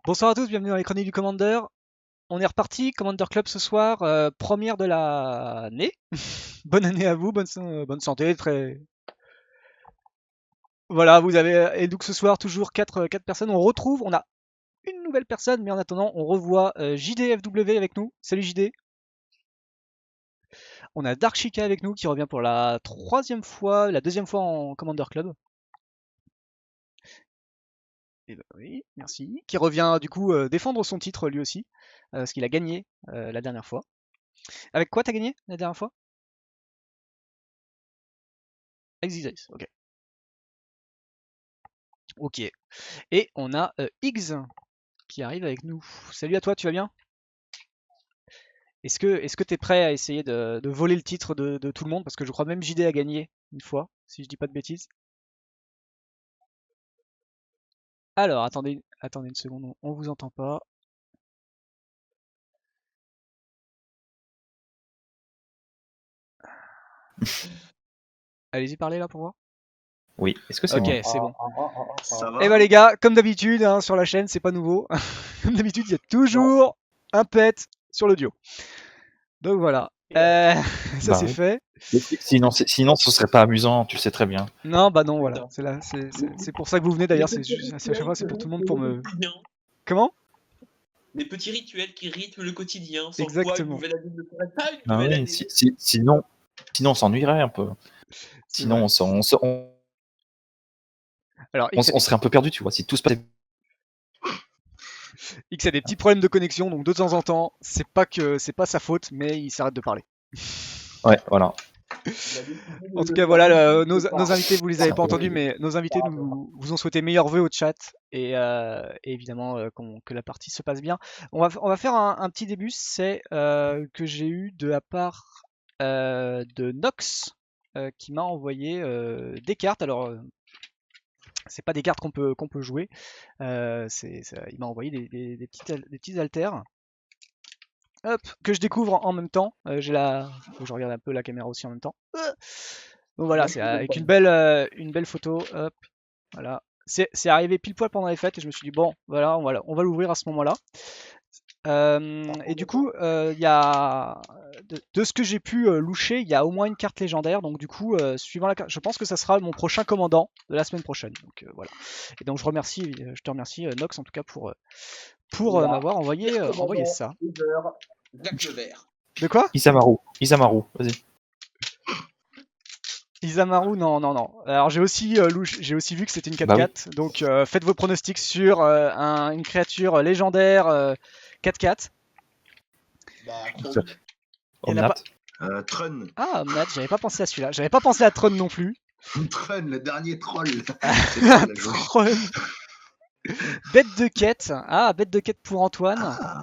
Bonsoir à tous, bienvenue dans les chroniques du Commander. On est reparti, Commander Club ce soir, première de l'année. Bonne année à vous, bonne santé, très... Voilà, vous avez... Et donc ce soir, toujours 4 personnes. On a une nouvelle personne, mais en attendant, on revoit JDFW avec nous. Salut JD. On a Dark Chica avec nous qui revient pour la troisième fois, la deuxième fois en Commander Club. Et bah oui, merci. Qui revient du coup défendre son titre lui aussi, parce qu'il a gagné la dernière fois. Avec quoi t'as gagné la dernière fois? Exis, ok. Ok. Et on a Iggs qui arrive avec nous. Salut à toi, tu vas bien? Est-ce que t'es prêt à essayer de voler le titre de tout le monde? Parce que je crois même JD a gagné une fois, si je dis pas de bêtises. Alors, attendez une seconde, on vous entend pas. Allez-y, parlez là pour voir. Oui, est-ce que c'est Ok, bon? c'est bon. Ça Et va? bah les gars, comme d'habitude hein, sur la chaîne, c'est pas nouveau. Comme d'habitude, il y a Non. toujours un pet sur l'audio. Donc voilà. Ça Bah c'est oui. fait. Sinon, ce serait pas amusant, tu sais très bien. Non, bah non, voilà. Putain. C'est là, Les, c'est pour ça que vous venez les d'ailleurs. petits À chaque rituels fois, qui c'est pour tout le monde rythment pour le me. quotidien. Comment? Les petits rituels qui rythment le quotidien, sans quoi une Exactement. nouvelle année ne serait pas une Ah nouvelle oui, année. sinon on s'ennuierait un peu. C'est vrai. Sinon, Alors, on serait un peu perdu, tu vois, si tout se passait. X a des petits problèmes de connexion, donc de temps en temps, c'est pas sa faute, mais il s'arrête de parler. Ouais, voilà. Il a décidé En de tout le cas, faire voilà, depuis nos, quelque nos part. invités, vous les C'est avez un pas peu. entendus, mais nos invités vous ont souhaité meilleurs vœux au chat et évidemment que la partie se passe bien. On va faire un petit début, c'est que j'ai eu de la part de Nox qui m'a envoyé des cartes. Alors, c'est pas des cartes qu'on peut jouer. Il m'a envoyé des petits haltères. Hop, que je découvre en même temps. Faut que je regarde un peu la caméra aussi en même temps. Donc voilà, Moi, je c'est te donne avec pas. une belle photo. Hop, voilà. C'est arrivé pile poil pendant les fêtes et je me suis dit bon, voilà, on va l'ouvrir à ce moment-là. Et du coup, il y a de ce que j'ai pu loucher, il y a au moins une carte légendaire. Donc du coup, suivant la carte, je pense que ça sera mon prochain commandant de la semaine prochaine. Donc voilà. Et donc je te remercie Nox en tout cas pour Là, m'avoir envoyé commandant, ça. Uber, Jacques le Vert. De quoi? Isamaru, vas-y. Isamaru, non, non, non. Alors j'ai aussi vu que c'était une Bah oui. 4-4. Donc faites vos pronostics sur une créature légendaire 4-4. Bah, Chrome. Il y en a pas. Omnat. Trun. Ah, Omnat, j'avais pas pensé à celui-là. J'avais pas pensé à Tron non plus. Trun, le dernier troll. C'est drôle, la jouer. Tron. Bête de quête. Ah, bête de quête pour Antoine. Ah,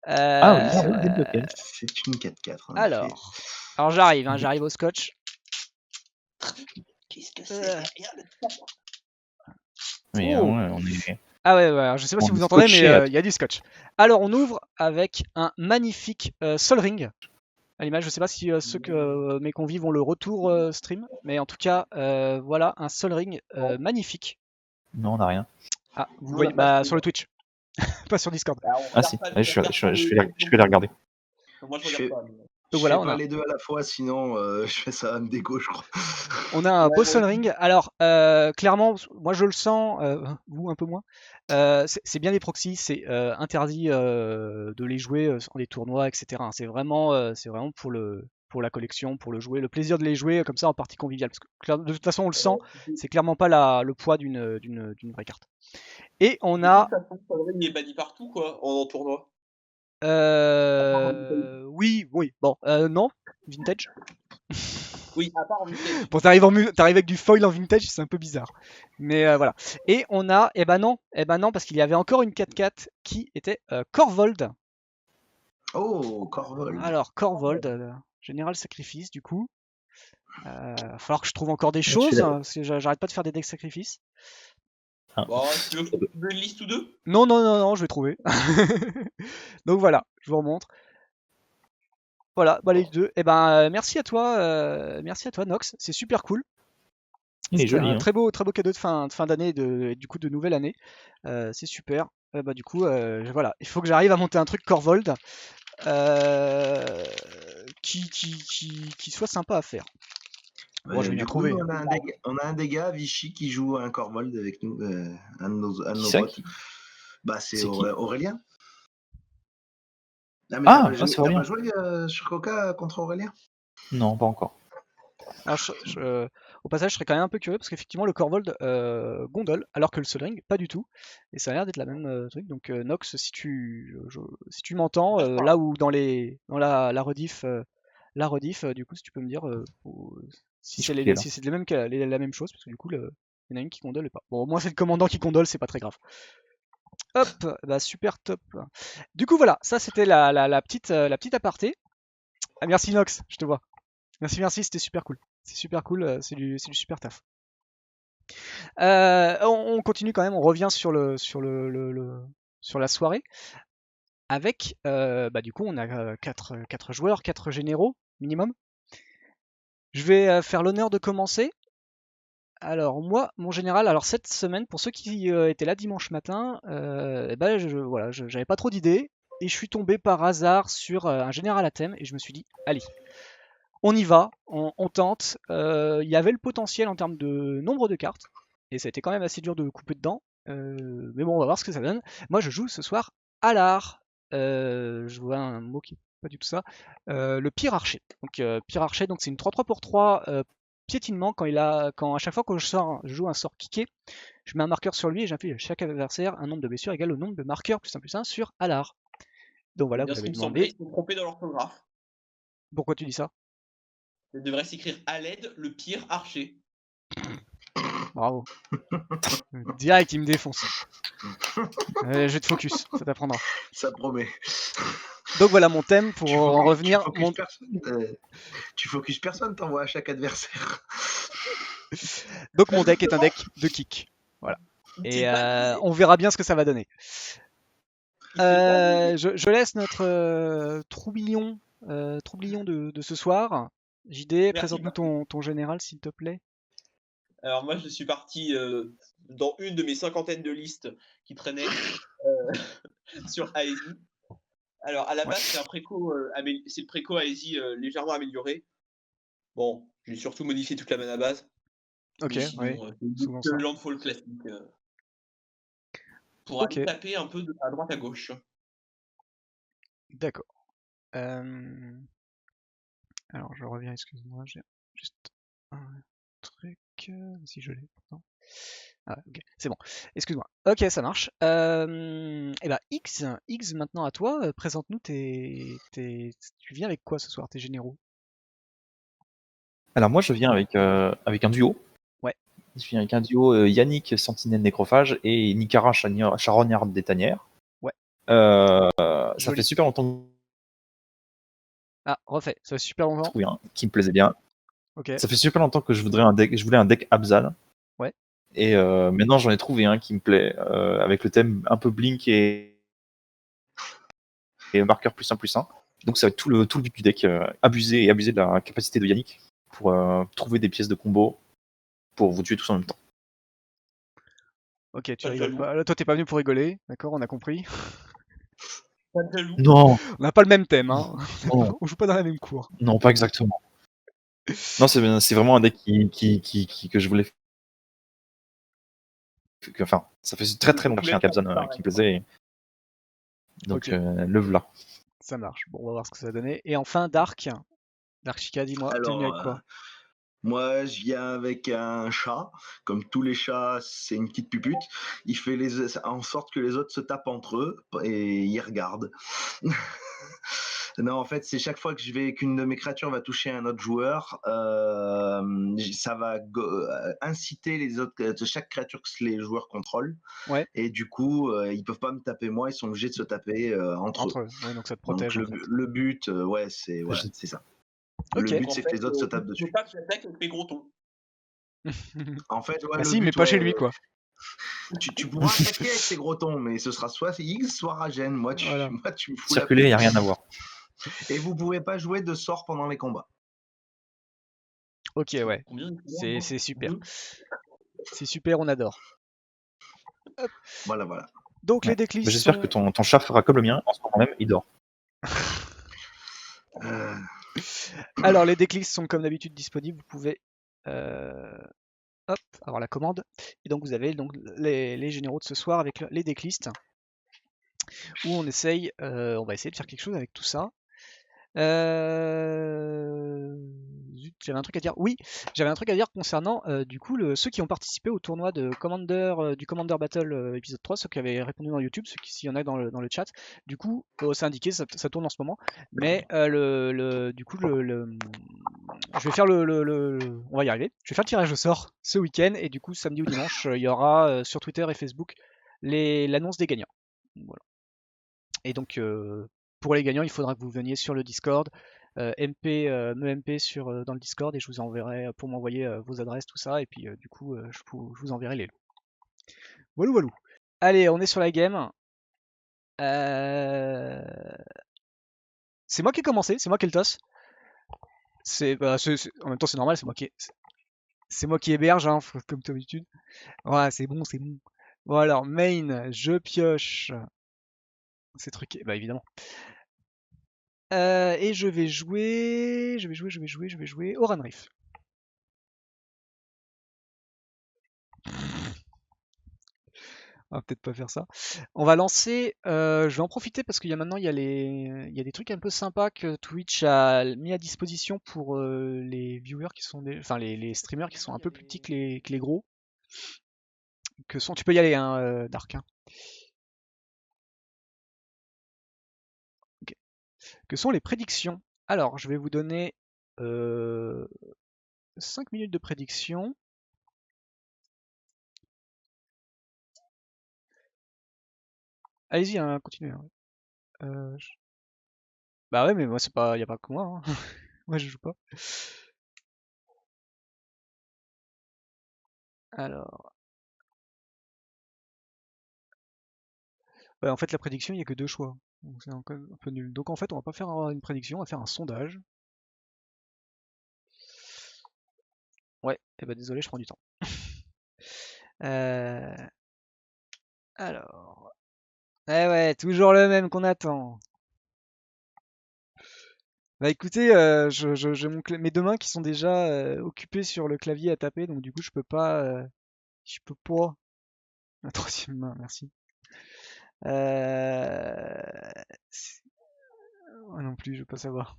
Ah oui, ah oui, bête de quête. c'est une 4-4. En effet. Alors j'arrive, hein, j'arrive au scotch. Qu'est-ce que c'est derrière le Mais Oh. ouais, on est. Ah ouais, alors, je sais pas si On vous est entendez, scotché, mais il y a du scotch. Alors on ouvre avec un magnifique Sol Ring. À l'image, je sais pas si mes convives ont le retour stream, mais en tout cas, voilà un Sol Ring magnifique. Non, on n'a rien. Ah, vous On voyez, l'a pas sur le Twitch, pas sur Discord. Bah, on Ah regarde si, pas, ouais, on regarde pas je vais les regarder. Moi, je Je regarde fais- pas. Donc je voilà, fais on pas a, les deux à la fois, sinon je fais ça à me dégo, je crois. on a un beau Ouais, Sol moi Ring. Alors, clairement, moi je le sens, vous un peu moins. C'est bien des proxys, c'est interdit de les jouer dans les tournois, etc. C'est vraiment pour la collection, pour le jouer, le plaisir de les jouer comme ça en partie conviviale. Parce que de toute façon, on le sent, c'est clairement pas le poids d'une vraie carte. Et on de a toute façon, Solring est banni partout, quoi, en tournoi. oui, oui, bon, non, vintage. Oui, à part en vintage. Bon, t'arrives avec du foil en vintage, c'est un peu bizarre. Mais voilà. Et on a, eh ben non, parce qu'il y avait encore une 4-4 qui était Corvold. Oh, Corvold. Alors, Corvold, Général Sacrifice, du coup. Va falloir que je trouve encore des Je suis choses, là. hein, parce que j'arrête pas de faire des decks sacrifices. Ah. Bon, tu veux une liste ou deux? Non, non, non, non, je vais trouver. Donc voilà, je vous remontre. Voilà, bah les deux. Eh ben, merci à toi, Nox. C'est super cool. Il est C'était joli, un hein. très beau cadeau de fin d'année et du coup de nouvelle année. C'est super. bah du coup, voilà, il faut que j'arrive à monter un truc Corvold qui soit sympa à faire. Bon, je vais bien Du coup, nous, trouver. on a un des gars, Vichy, qui joue un Corvold avec nous, un de Qui nos c'est potes. Bah, c'est C'est qui? Aurélien. Ah, mais Ah, c'est t'as pas Aurélien. joué sur Coca contre Aurélien? Non, pas encore. Alors, au passage, je serais quand même un peu curieux parce qu'effectivement, le Corvold gondole, alors que le Sol Ring, pas du tout. Et ça a l'air d'être la même truc. Donc, Nox, si tu m'entends, Passe par là. là où dans la rediff, du coup, si tu peux me dire si Je c'est crois qu'il est là. si c'est la même chose, parce que du coup, il y en a une qui gondole et pas. Bon, au moins, c'est le commandant qui gondole, c'est pas très grave. Hop, bah super top. Du coup, voilà, ça c'était la petite aparté. Ah, merci Nox, je te vois. Merci, c'était super cool. C'est super cool, c'est du super taf. On continue quand même, on revient sur la soirée avec, bah du coup, on a 4 joueurs, 4 généraux minimum. Je vais faire l'honneur de commencer. Alors moi, mon général, alors cette semaine, pour ceux qui étaient là dimanche matin, eh ben, voilà, j'avais pas trop d'idées et je suis tombé par hasard sur un général à thème et je me suis dit, allez, on y va, on tente. Il y avait le potentiel en termes de nombre de cartes, et ça a été quand même assez dur de couper dedans. Mais bon, on va voir ce que ça donne. Moi, je joue ce soir à l'art. Je vois un mot qui est pas du tout ça. Le pire archer. Donc, pire archer, donc c'est une 3-3 pour 3 piétinement quand à chaque fois que je joue un sort kické, je mets un marqueur sur lui et j'inflige à chaque adversaire un nombre de blessures égal au nombre de marqueurs plus 1 sur Alar. Donc C'est voilà, vous bien ce l'avez qui me semblait, demandé. ils sont trompés dans l'orthographe. Pourquoi tu dis ça? Ça devrait s'écrire à l'aide, le pire archer. Bravo. Direct, il me défonce. Je vais te focus, ça t'apprendra. Ça promet. Donc voilà mon thème pour en revenir. Tu focuses personne, t'envoies à chaque adversaire. Donc mon deck est un deck de kick. Voilà. Et on verra bien ce que ça va donner. Je laisse notre troublion de ce soir. JD, présente-nous ton général s'il te plaît. Alors moi je suis parti dans une de mes 50aines de listes qui traînaient sur Aesi. Alors à la base c'est un préco, c'est le préco Aesi légèrement amélioré. Bon, j'ai surtout modifié toute la mana base. Ok, Mais sinon, ouais, souvent c'est ça. le landfall classique. Pour aller Ok, taper un peu à droite à gauche. d'accord. Alors je reviens, excuse-moi, j'ai juste un truc. Si je l'ai pourtant. Ah, ok, c'est bon. Excuse-moi. Ok, ça marche. Et bah X maintenant à toi. Présente-nous tu viens avec quoi ce soir, tes généraux? Alors moi, je viens avec un duo. Ouais. Je viens avec un duo Yannick, Sentinelle Nécrophage, et Nikara, Charognard des Tanières. Ouais. Ça Joli. fait super longtemps Ah, refait. Ça fait super longtemps. que qui me plaisait bien. Ok. Ça fait super longtemps que je voulais un deck Abzal. Ouais. Et maintenant, j'en ai trouvé un qui me plaît, avec le thème un peu Blink et marqueur +1/+1. Donc ça va être tout le but du deck, abuser de la capacité de Yannick pour trouver des pièces de combo pour vous tuer tous en même temps. Ok, tu rigoles pas. Là, toi, t'es pas venu pour rigoler. D'accord, on a compris. Pas de jaloux. Non, On n'a pas le même thème, hein. non, On joue pas dans la même cour. non, pas exactement. Non, c'est vraiment un deck que je voulais. Enfin, ça fait très très longtemps que j'ai un Capzan qui me plaisait. Donc Ok. le v'là. Ça marche. Bon, on va voir ce que ça va donner. Et enfin, Dark. Dark Chica, dis-moi, t'es venu avec Alors, quoi? moi, je viens avec un chat. Comme tous les chats, c'est une petite pupute. Il fait en sorte que les autres se tapent entre eux et ils regardent. Non, en fait, c'est chaque fois que qu'une de mes créatures va toucher un autre joueur, ça va inciter chaque créature que les joueurs contrôlent. Ouais, Et du coup, ils peuvent pas me taper moi, ils sont obligés de se taper entre eux. entre eux. Ouais, donc ça te Donc protège en fait. le but, ouais, c'est ça. Ok. Le but, En c'est que fait, les autres se tapent je dessus. pas que j'attaque avec mes gros tons. En fait, ouais, Bah le si, mais but, pas chez ouais, lui, quoi. tu pourras attaquer avec tes gros tons, mais ce sera soit X, soit Ragen. Moi, Voilà. tu me fous la Circuler, il paix. n'y a rien à voir. Et vous pouvez pas jouer de sorts pendant les combats. Ok, ouais. Combien de C'est couleurs, super. Deux. C'est super, on adore. Hop. Voilà. Donc les Ouais. decklists J'espère sont... que ton chat fera comme le mien. En ce moment même, il dort. Euh, Alors les decklists sont comme d'habitude disponibles. Vous pouvez hop, avoir la commande. Et donc vous avez donc les généraux de ce soir avec les decklists où on va essayer de faire quelque chose avec tout ça. Zut, j'avais un truc à dire. Oui, j'avais un truc à dire concernant du coup ceux qui ont participé au tournoi de du Commander Battle épisode 3, ceux qui avaient répondu dans YouTube, s'il y en a dans le chat. Du coup, c'est indiqué, ça tourne en ce moment. Mais du coup, je vais faire on va y arriver. Je vais faire le tirage au sort ce week-end et du coup samedi ou dimanche, il y aura sur Twitter et Facebook l'annonce des gagnants. Voilà. Et donc, pour les gagnants, il faudra que vous veniez sur le Discord, me MP dans le Discord, et je vous enverrai pour m'envoyer vos adresses, tout ça, et puis du coup, je vous enverrai les lots. Voilà, voilà. Allez, on est sur la game. C'est moi qui ai commencé, c'est moi qui ai le toss. En même temps, c'est normal, c'est moi qui héberge, hein, comme d'habitude. Ouais, c'est bon, c'est bon. Bon, alors, main, je pioche. C'est truqué, bah évidemment. Et je vais jouer Oran Reef. On va peut-être pas faire ça. On va lancer. Je vais en profiter parce qu'il y a maintenant il y a des trucs un peu sympas que Twitch a mis à disposition pour les viewers qui sont enfin les streamers qui sont un peu plus petits que les gros. Tu peux y aller, hein, Dark. Hein. Ok. Que sont les prédictions? Alors, je vais vous donner 5 minutes de prédiction. Allez-y, hein, continuez. Hein. Bah ouais, mais moi c'est pas, y a pas que moi. Hein. Moi je joue pas. Alors, ouais, en fait la prédiction il y a que deux choix. Donc c'est un peu nul. Donc en fait on va pas faire une prédiction, on va faire un sondage. Ouais, et bah désolé, je prends du temps. Euh, alors, eh ouais, toujours le même qu'on attend. Bah écoutez, j'ai mes deux mains qui sont déjà occupées sur le clavier à taper, donc du coup je peux pas. La troisième main, merci. C'est- Ah non plus, je veux pas savoir.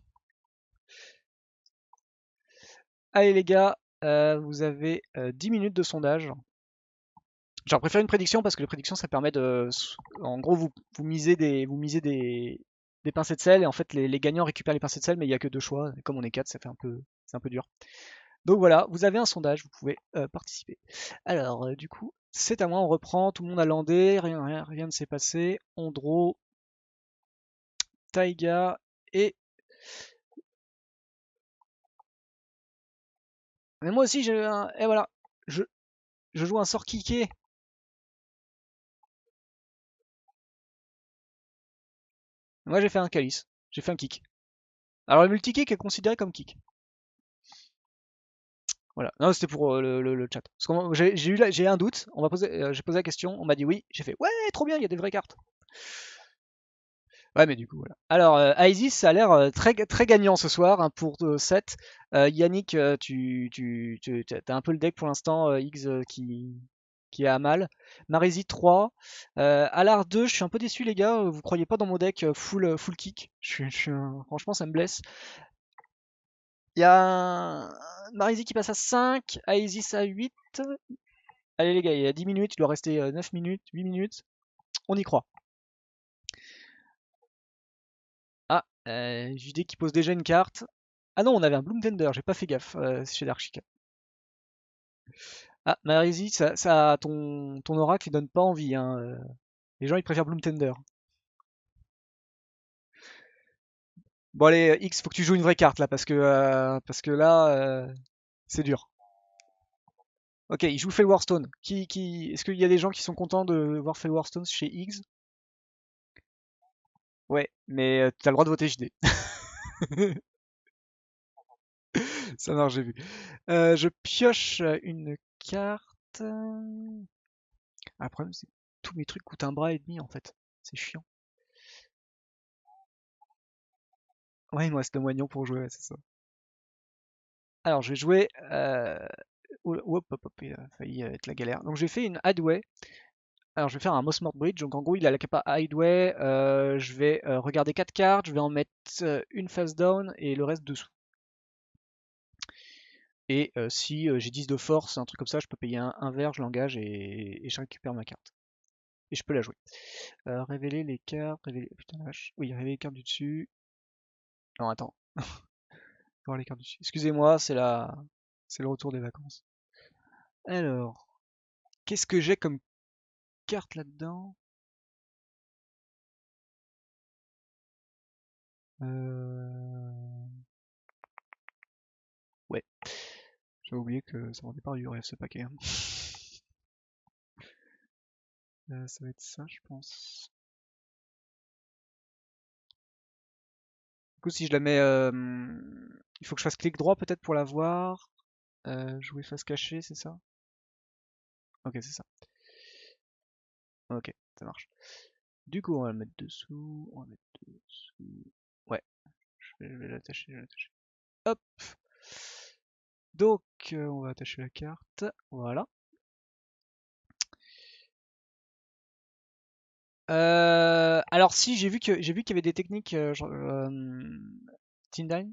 Allez les gars, vous avez 10 minutes de sondage. J'aurais préféré une prédiction parce que les prédictions ça permet de. En gros, des pincées de sel et en fait les gagnants récupèrent les pincées de sel, mais il n'y a que deux choix. Et comme on est quatre, c'est un peu dur. Donc voilà, vous avez un sondage, vous pouvez participer. Alors, du coup, c'est à moi, on reprend, tout le monde a landé, rien ne s'est passé. On draw, Taiga et. Mais moi aussi j'ai un. Et voilà, je, je joue un sort kické. Moi j'ai fait un calice, j'ai fait un kick. Alors le multi-kick est considéré comme kick. Voilà. Non, c'était pour le chat. Parce que j'ai un doute. J'ai posé la question. On m'a dit oui. J'ai fait ouais, trop bien. Il y a des vraies cartes. Ouais, mais du coup voilà. Alors Isis, ça a l'air très gagnant ce soir hein, pour 7. Yannick, t'as un peu le deck pour l'instant. X qui est à mal. Marésie 3. Alar 2, je suis un peu déçu les gars. Vous croyez pas dans mon deck full kick. Franchement, ça me blesse. Il y a Marésie qui passe à 5, Aesis à 8. Allez les gars, il y a 10 minutes, il doit rester 9 minutes, 8 minutes. On y croit. Ah, JD qui pose déjà une carte. Ah non, on avait un Bloom Tender, j'ai pas fait gaffe chez Dark. Ah, Marésie, ton oracle il donne pas envie. Hein. Les gens ils préfèrent Bloom Tender. Bon allez, X, faut que tu joues une vraie carte là, parce que là, c'est dur. Ok, il joue Fellwarstone. Est-ce qu'il y a des gens qui sont contents de voir Fellwarstone chez X? Ouais, mais t'as le droit de voter JD. Ça marche, j'ai vu. Je pioche une carte. Ah, le problème, c'est tous mes trucs coûtent un bras et demi en fait. C'est chiant. Ouais, il me reste le moignon pour jouer, ouais, c'est ça. Alors, je vais jouer. Hop, hop, hop, il a failli être la galère. Donc, j'ai fait une Hideaway. Alors, je vais faire un Mossmort Bridge. Donc, en gros, il a la capa Hideaway. Je vais regarder 4 cartes. Je vais en mettre une face down et le reste dessous. Et si j'ai 10 de force, un truc comme ça, je peux payer un vert, je l'engage et je récupère ma carte. Et je peux la jouer. Révéler les cartes. Révéler... Putain, la vache. Oui, révéler les cartes du dessus. Non, attends. Voir les cartes du dessus. Excusez-moi, c'est le retour des vacances. Alors, qu'est-ce que j'ai comme carte là-dedans? Ouais, j'ai oublié que ça vendait pas du rêve ce paquet, hein. Ça va être ça, je pense. Du coup, si je la mets, il faut que je fasse clic droit peut-être pour la voir. Jouer face cachée, c'est ça? Ok, c'est ça. Ok, ça marche. Du coup, on va le mettre dessous. On va mettre dessous. Ouais, je vais l'attacher, je vais l'attacher. Hop! Donc, on va attacher la carte. Voilà. Alors si j'ai vu qu'il y avait des techniques genre, Tindine,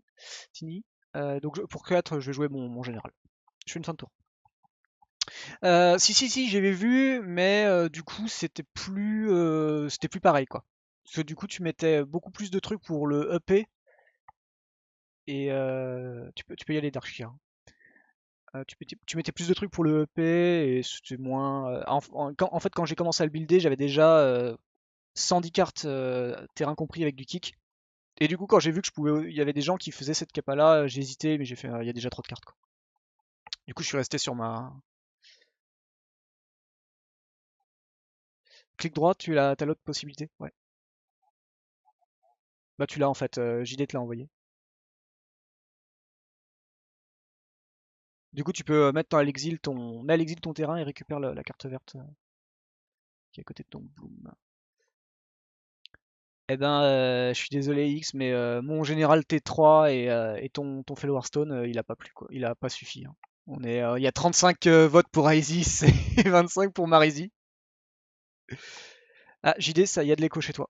Tiny. Donc pour 4, je vais jouer mon général. Je fais une fin de tour. Si, j'avais vu, mais du coup c'était plus pareil quoi. Parce que du coup tu mettais beaucoup plus de trucs pour le EP et tu peux y aller Darkshire. Tu mettais plus de trucs pour le EP et c'était moins. En fait quand j'ai commencé à le builder, j'avais déjà 110 cartes terrain compris avec du kick. Et du coup, quand j'ai vu que il y avait des gens qui faisaient cette capa-là, j'ai hésité, mais j'ai fait, il y a déjà trop de cartes, quoi. Du coup, je suis resté sur ma. Clic droit, t'as l'autre possibilité, ouais. Bah, tu l'as en fait, JD te l'a envoyé. Du coup, tu peux mettre mets à l'exil ton terrain et récupère la carte verte qui est à côté de ton boom. Eh ben, je suis désolé X, mais mon général T3 et ton Fellow Hearthstone, il a pas plu quoi, il a pas suffi, hein. Il y a 35 votes pour Isis et 25 pour Marizy. Ah, JD, ça, il y a de l'écho chez toi.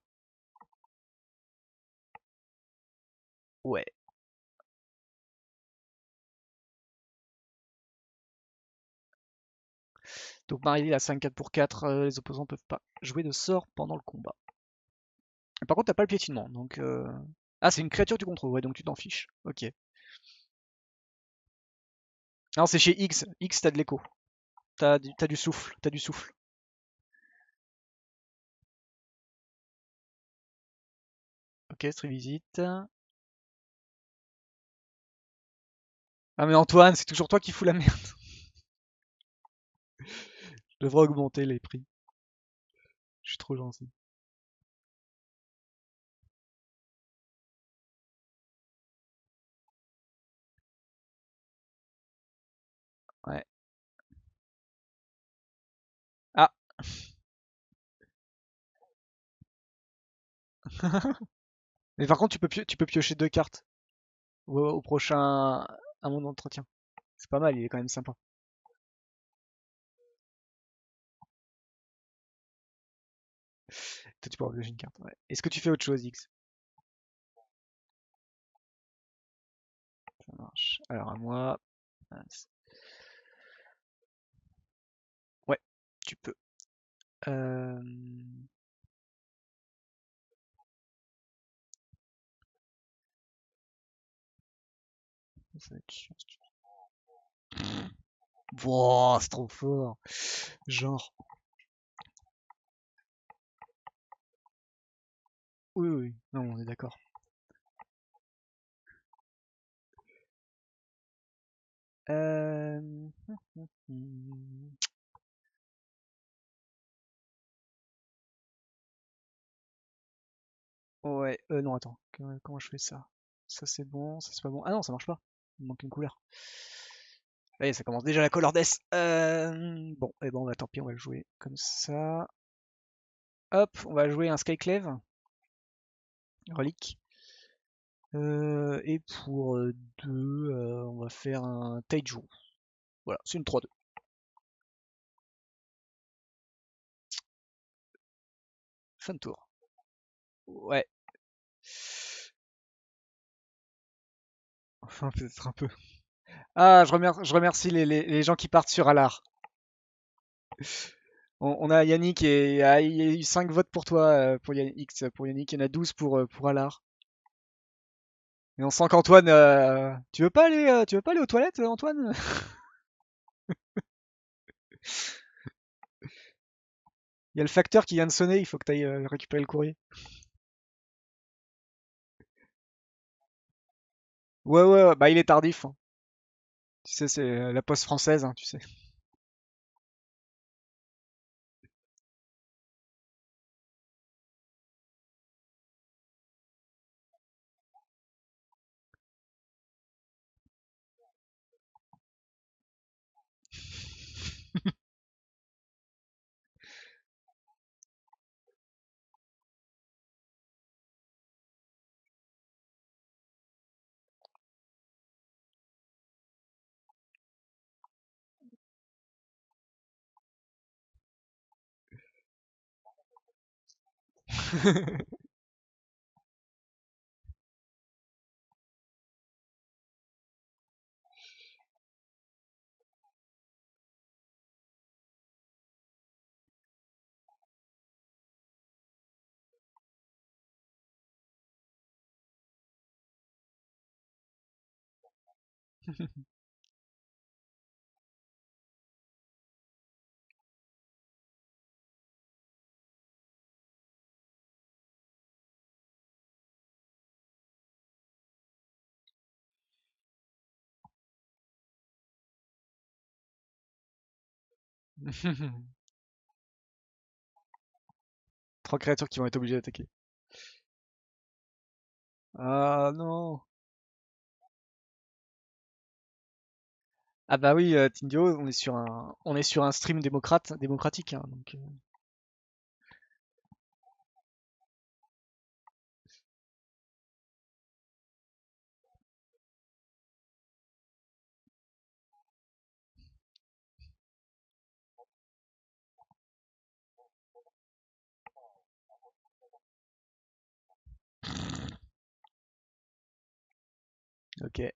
Ouais. Donc Marizy a 5-4 pour 4, les opposants peuvent pas jouer de sort pendant le combat. Par contre, t'as pas le piétinement, donc. Ah, c'est une créature que tu contrôles, ouais, donc tu t'en fiches. Ok. Non, c'est chez X. X, t'as de l'écho. T'as du souffle. T'as du souffle. Ok, visite. Ah, mais Antoine, c'est toujours toi qui fous la merde. Je devrais augmenter les prix. Je suis trop gentil. Ouais. Ah. Mais par contre, tu peux piocher 2 cartes au prochain. À mon entretien. C'est pas mal, il est quand même sympa. Toi, tu peux piocher une carte. Ouais. Est-ce que tu fais autre chose, X? Ça marche. Alors, à moi. Mince. Ouais, tu peux. Euh... Ça va être chiant, si tu veux. Wouah, c'est trop fort. Genre. Oui, oui, oui. Non, on est d'accord. Euh... Ouais, non, attends. Comment je fais ça? Ça c'est bon, ça c'est pas bon. Ah non, ça marche pas. Il me manque une couleur. Allez, ça commence déjà la color death. Bon, et ben tant pis, on va le jouer comme ça. Hop, on va jouer un Skyclave. Relique. Et pour 2, on va faire un Taiju. Voilà, c'est une 3-2. Fin de tour. Ouais. Enfin, peut-être un peu. Ah, je remercie les gens qui partent sur Alar. On a Yannick et il y a eu 5 votes pour toi, pour Yannick, pour Yannick. Il y en a 12 pour Alar. Et on sent qu'Antoine, tu veux pas aller aux toilettes, Antoine? Il y a le facteur qui vient de sonner, il faut que tu ailles récupérer le courrier. Ouais, ouais, ouais, bah il est tardif, hein. Tu sais, c'est la poste française, hein, tu sais. Trois créatures qui vont être obligées d'attaquer. Ah non. Ah bah oui, Tindio, on est sur un stream démocratique, hein, donc. Ok.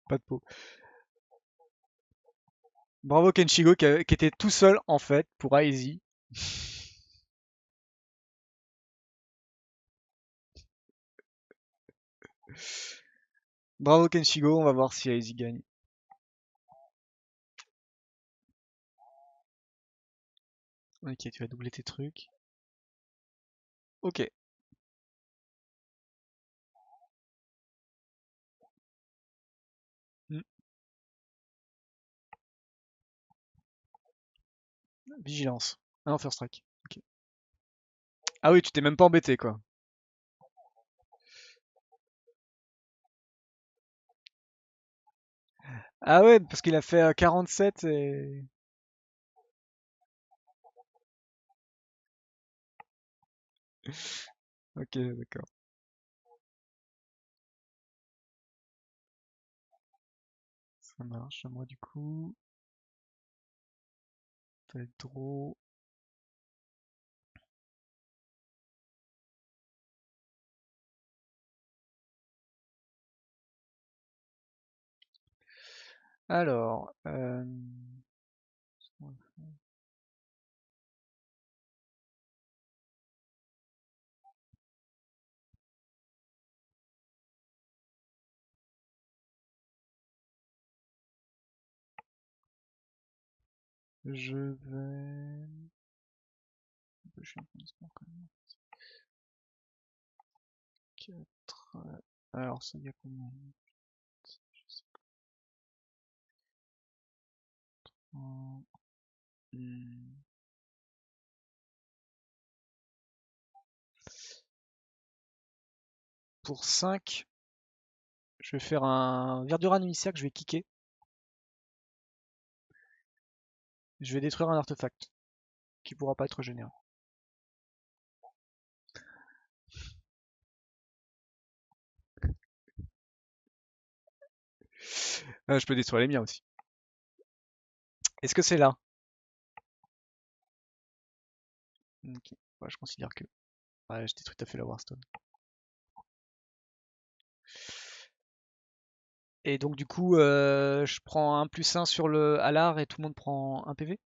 Pas de peau. Bravo Kenshigo qui était tout seul en fait pour Aizy. Bravo Kenshigo, on va voir si Aizy gagne. Ok, tu vas doubler tes trucs. Ok. Hmm. Vigilance. Ah non, first strike. Ok. Ah oui, tu t'es même pas embêté quoi. Ah ouais, parce qu'il a fait 47 et... Ok, d'accord. Ça marche. Moi du coup, ça va être draw. Alors, Je vais... Je suis un peu dispo quand même. 4... Alors, ça y a combien? Je sais pas. Hmm. Pour 5, je vais faire un Verdurand émissaire que je vais kicker. Je vais détruire un artefact qui pourra pas être généré. Je peux détruire les miens aussi. Est-ce que c'est là? Ok. Ouais, je considère que... Ouais, je détruis tout à fait la Warstone. Et donc du coup, je prends un +1 sur le Alar et tout le monde prend un PV.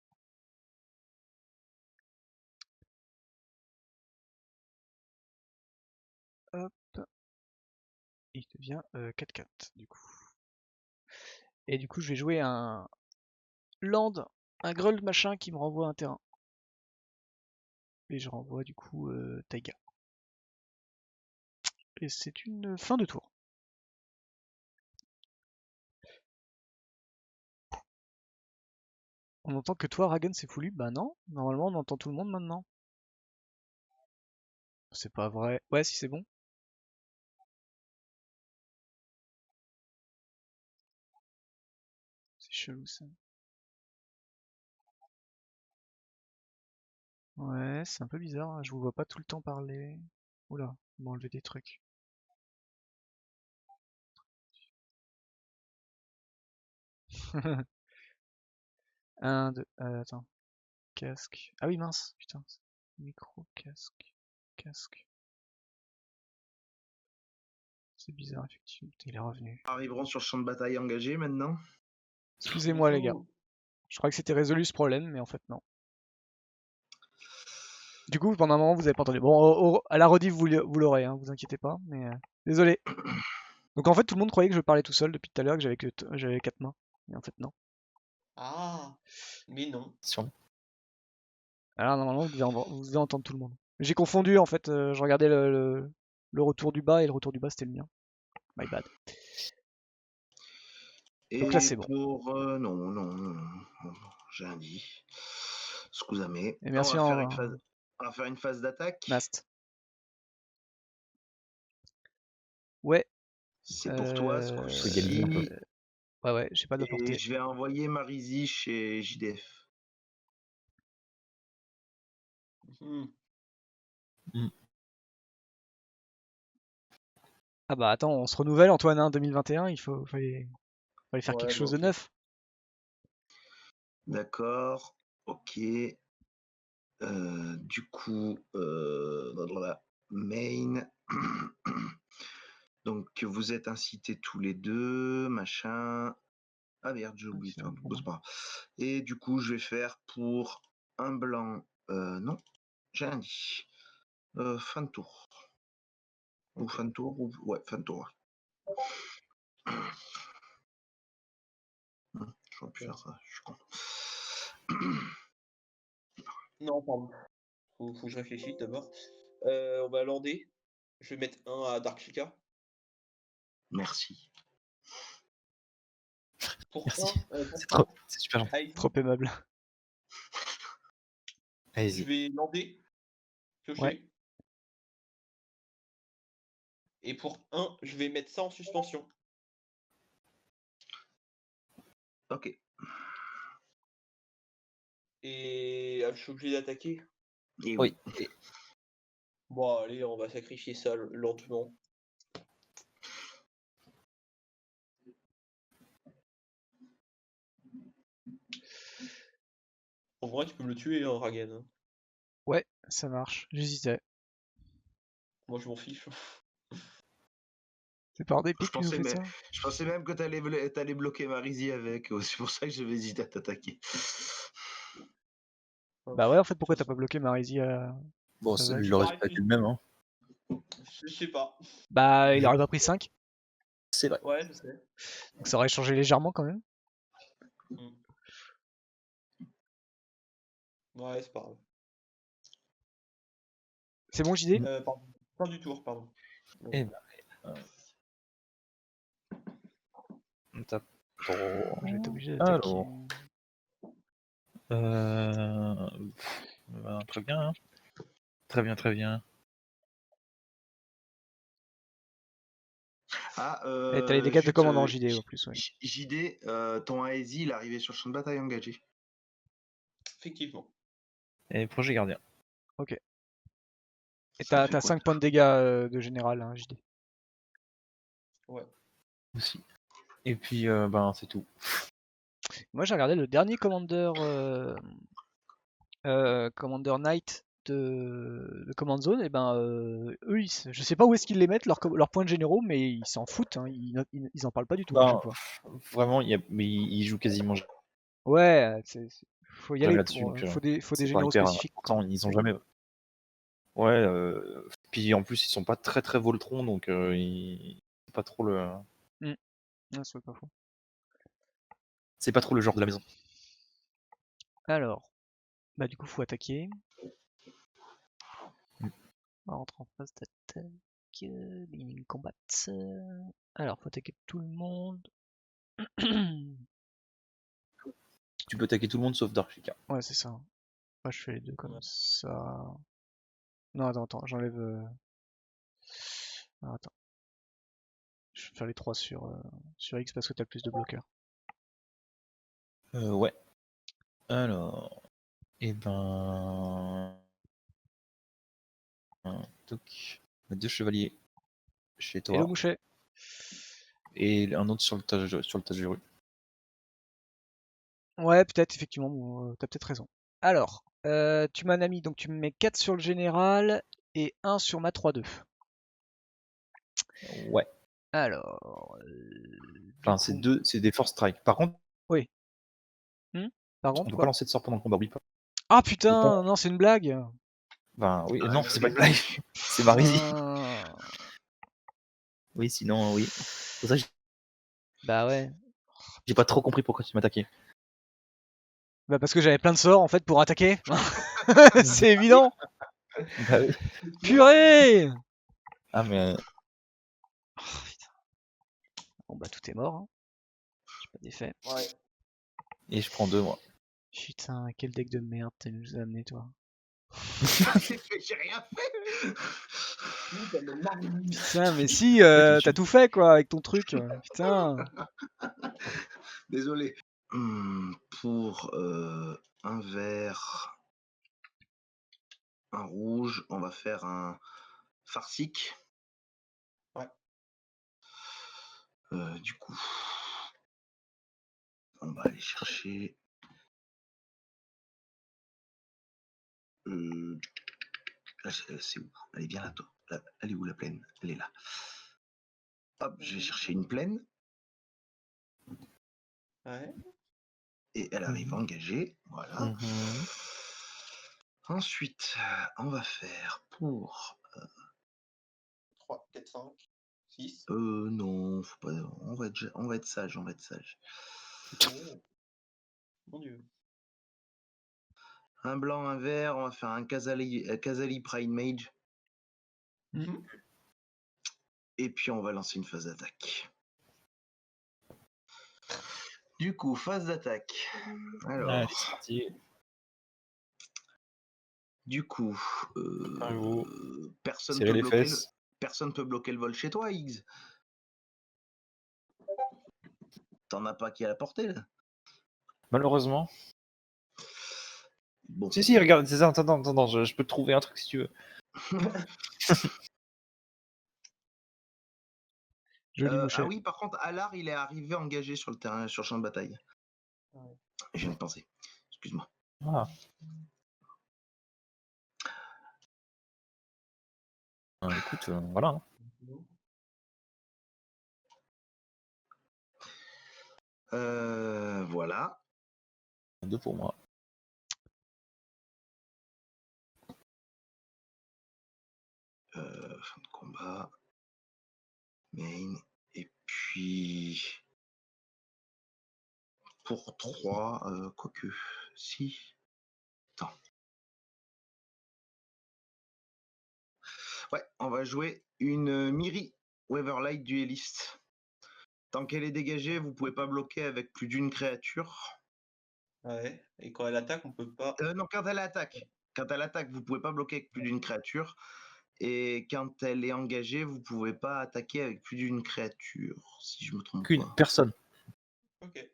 Hop. Il devient 4-4 du coup. Et du coup, je vais jouer un land, un Gruul machin qui me renvoie un terrain. Et je renvoie du coup Taiga. Et c'est une fin de tour. On entend que toi, Ragen, c'est foulu? Bah non, normalement on entend tout le monde maintenant. C'est pas vrai. Ouais, si c'est bon. C'est chelou ça. Ouais, c'est un peu bizarre, hein, je vous vois pas tout le temps parler. Oula, on m'a enlevé des trucs. Un, deux, attends. Casque. Ah oui, mince, putain. Micro, casque, casque. C'est bizarre, effectivement. Putain, il est revenu. Arriveront sur le champ de bataille engagé maintenant. Excusez-moi, les gars. Je crois que c'était résolu ce problème, mais en fait, non. Du coup, pendant un moment, vous avez pas entendu. Bon, à la rediff, vous l'aurez, hein, vous inquiétez pas, mais désolé. Donc en fait, tout le monde croyait que je parlais tout seul depuis tout à l'heure, que j'avais 4 mains. Mais en fait, non. Ah, mais non. Sûrement. Alors normalement, vous devez entendre tout le monde. J'ai confondu, en fait, je regardais le retour du bas, et le retour du bas, c'était le mien. My bad. Et Donc là, c'est bon. pour... non, j'ai rien dit. Scusame. Et On merci va faire en une phase, on va faire une phase d'attaque. Nast. Ouais. C'est pour toi ce Faut coup-ci. égaliser un peu. Ouais, j'ai pas de Et portée. je vais envoyer Marizy chez JDF. Hmm. Ah bah attends, on se renouvelle Antoine, hein, 2021, fallait faire quelque Ouais, bah chose de ok. neuf. D'accord. Ok. Du coup, blablabla, main. Donc vous êtes incités tous les deux, machin. Ah merde, j'ai oublié. C'est Enfin, bon. bon, c'est pas grave. Et du coup, je vais faire pour un blanc. Non, j'ai rien dit. Fin de tour. Ou Ok. fin de tour, ou... ouais, fin de tour. J'aurais pu faire ça, je suis con. Non, pardon. Faut que je réfléchisse d'abord. On va lander. Je vais mettre un à Dark Chica. Merci. Pour Merci. pour C'est ça, trop, c'est super gentil. Aizy, Trop aimable. je Allez-y. vais lander, piocher. Ouais. Et pour un, je vais mettre ça en suspension. Ok. Et je suis obligé d'attaquer. Et Oui. oui. Bon, allez, on va sacrifier ça lentement. En vrai, tu peux me le tuer, hein, Ragen, hein. Ouais, ça marche. J'hésitais. Moi, je m'en fiche. C'est par des Je pics que vous faites ça? pensais même que t'allais bloquer Marizy avec. C'est pour ça que j'avais hésité à t'attaquer. Bah ouais, en fait, pourquoi De t'as toute pas bloqué Marizy Bon, avec le résultat est le même. Hein. je sais pas. Bah, il aurait pas pris 5, C'est vrai. Ouais, je sais. donc ça aurait changé légèrement quand même. Hmm. Ouais, c'est pas grave. C'est bon, JD? Pardon. Fin du tour, pardon. Eh ben, on tape trop. Je vais être obligé d'attaquer. Alors, très bien, hein. Très bien, très bien. Ah, Et t'as les dégâts de juste, commandant JD en plus, ouais. JD, ton Aesi, il est arrivé sur le champ de bataille engagé. Effectivement. Et projet gardien. Ok. Et Ça t'as fait quoi, 5 ça points de dégâts de général, hein, JD. Ouais. Aussi. Et puis, c'est tout. Moi j'ai regardé le dernier Commander Knight de Command Zone, et ben eux, je sais pas où est-ce qu'ils les mettent, leurs points de généraux, mais ils s'en foutent, hein, ils en parlent pas du tout à chaque fois. Vraiment, mais il joue quasiment Ouais, faut y jamais aller là-dessus. pour. Donc, Faut des c'est pas généraux hyper spécifiques, quoi. important. Ils ont jamais. Ouais, puis en plus, ils sont pas très très Voltron, donc c'est pas trop le. Ah, c'est pas faux. C'est pas trop le genre de la maison. Alors, bah du coup faut attaquer. Mm. On rentre en phase d'attaque. Beginning combat. Alors, faut attaquer tout le monde. Tu peux attaquer tout le monde sauf Darshika. Ouais, c'est ça. Moi, je fais les deux comme Ouais. ça. Non, attends, j'enlève. Ah, attends. Je vais faire les trois sur X parce que t'as le plus de bloqueurs. Ouais. Alors. Et toc. Deux chevaliers chez Et le toi. mouchet. Et un autre sur le tas de rue. Ouais, peut-être, effectivement, bon, t'as peut-être raison. Alors, tu m'as un ami, donc tu me mets 4 sur le général et 1 sur ma 3-2. Ouais. Alors, du Enfin, coup, c'est des force strike. Par contre, oui. Par on contre, peut pas quoi? lancer de sort pendant le combat. Oublie pas. Ah Le pont. putain, non, c'est une blague. Ben oui, Ah, non, je c'est pas l'ai une blague. fait. C'est Marie. Ah. Oui, sinon, oui. Pour ça, Bah ouais. j'ai pas trop compris pourquoi tu m'attaquais. Bah parce que j'avais plein de sorts en fait pour attaquer. C'est évident. Bah oui. Purée. Ah, mais. Oh, putain. Bon bah tout est mort. Hein. J'ai pas d'effet. Ouais. Et je prends deux, moi. Putain, quel deck de merde t'as nous as amené toi. J'ai rien fait. Putain, mais si, t'es t'as sûr. tout fait quoi avec ton truc. Putain. Désolé. Pour un vert, un rouge, on va faire un farcique. Ouais. Du coup, on va aller chercher. C'est où? Elle est bien là, toi. Elle est où la plaine? Elle est là. Hop, je vais chercher une plaine. Ouais. Et elle arrive engagée. Voilà. Mhm. Ensuite, on va faire pour. 3, 4, 5, 6. Non, faut pas. On va être sage, on va être sage. Oh. Mon dieu. Un blanc, un vert, on va faire un Kazali Pride Mage. Mhm. Et puis on va lancer une phase d'attaque. Du coup, phase d'attaque. Alors, Allez, c'est parti. du coup, Préparez-vous. personne Serrez peut les bloquer fesses. personne peut bloquer le vol chez toi, Higgs. T'en as pas qui à la portée là. Malheureusement. Bon. Si, regarde, c'est ça. Attends, je peux te trouver un truc si tu veux. Joli Ah mouchet. oui, par contre, Alar, il est arrivé engagé sur le terrain, sur le champ de bataille. Ouais. Je viens de penser. Excuse-moi. Ah. Écoute, voilà. Hein. Voilà. Deux pour moi. Fin de combat. Main. Et puis. Pour 3, quoique. Si. Attends. Ouais, on va jouer une Miri Weatherlight dueliste. Tant qu'elle est dégagée, vous pouvez pas bloquer avec plus d'une créature. Ouais. Et quand elle attaque, on peut pas. Non, quand elle attaque. Quand elle attaque, vous pouvez pas bloquer avec plus d'une créature. Et quand elle est engagée, vous pouvez pas attaquer avec plus d'une créature, si je me trompe pas. Personne. Ok.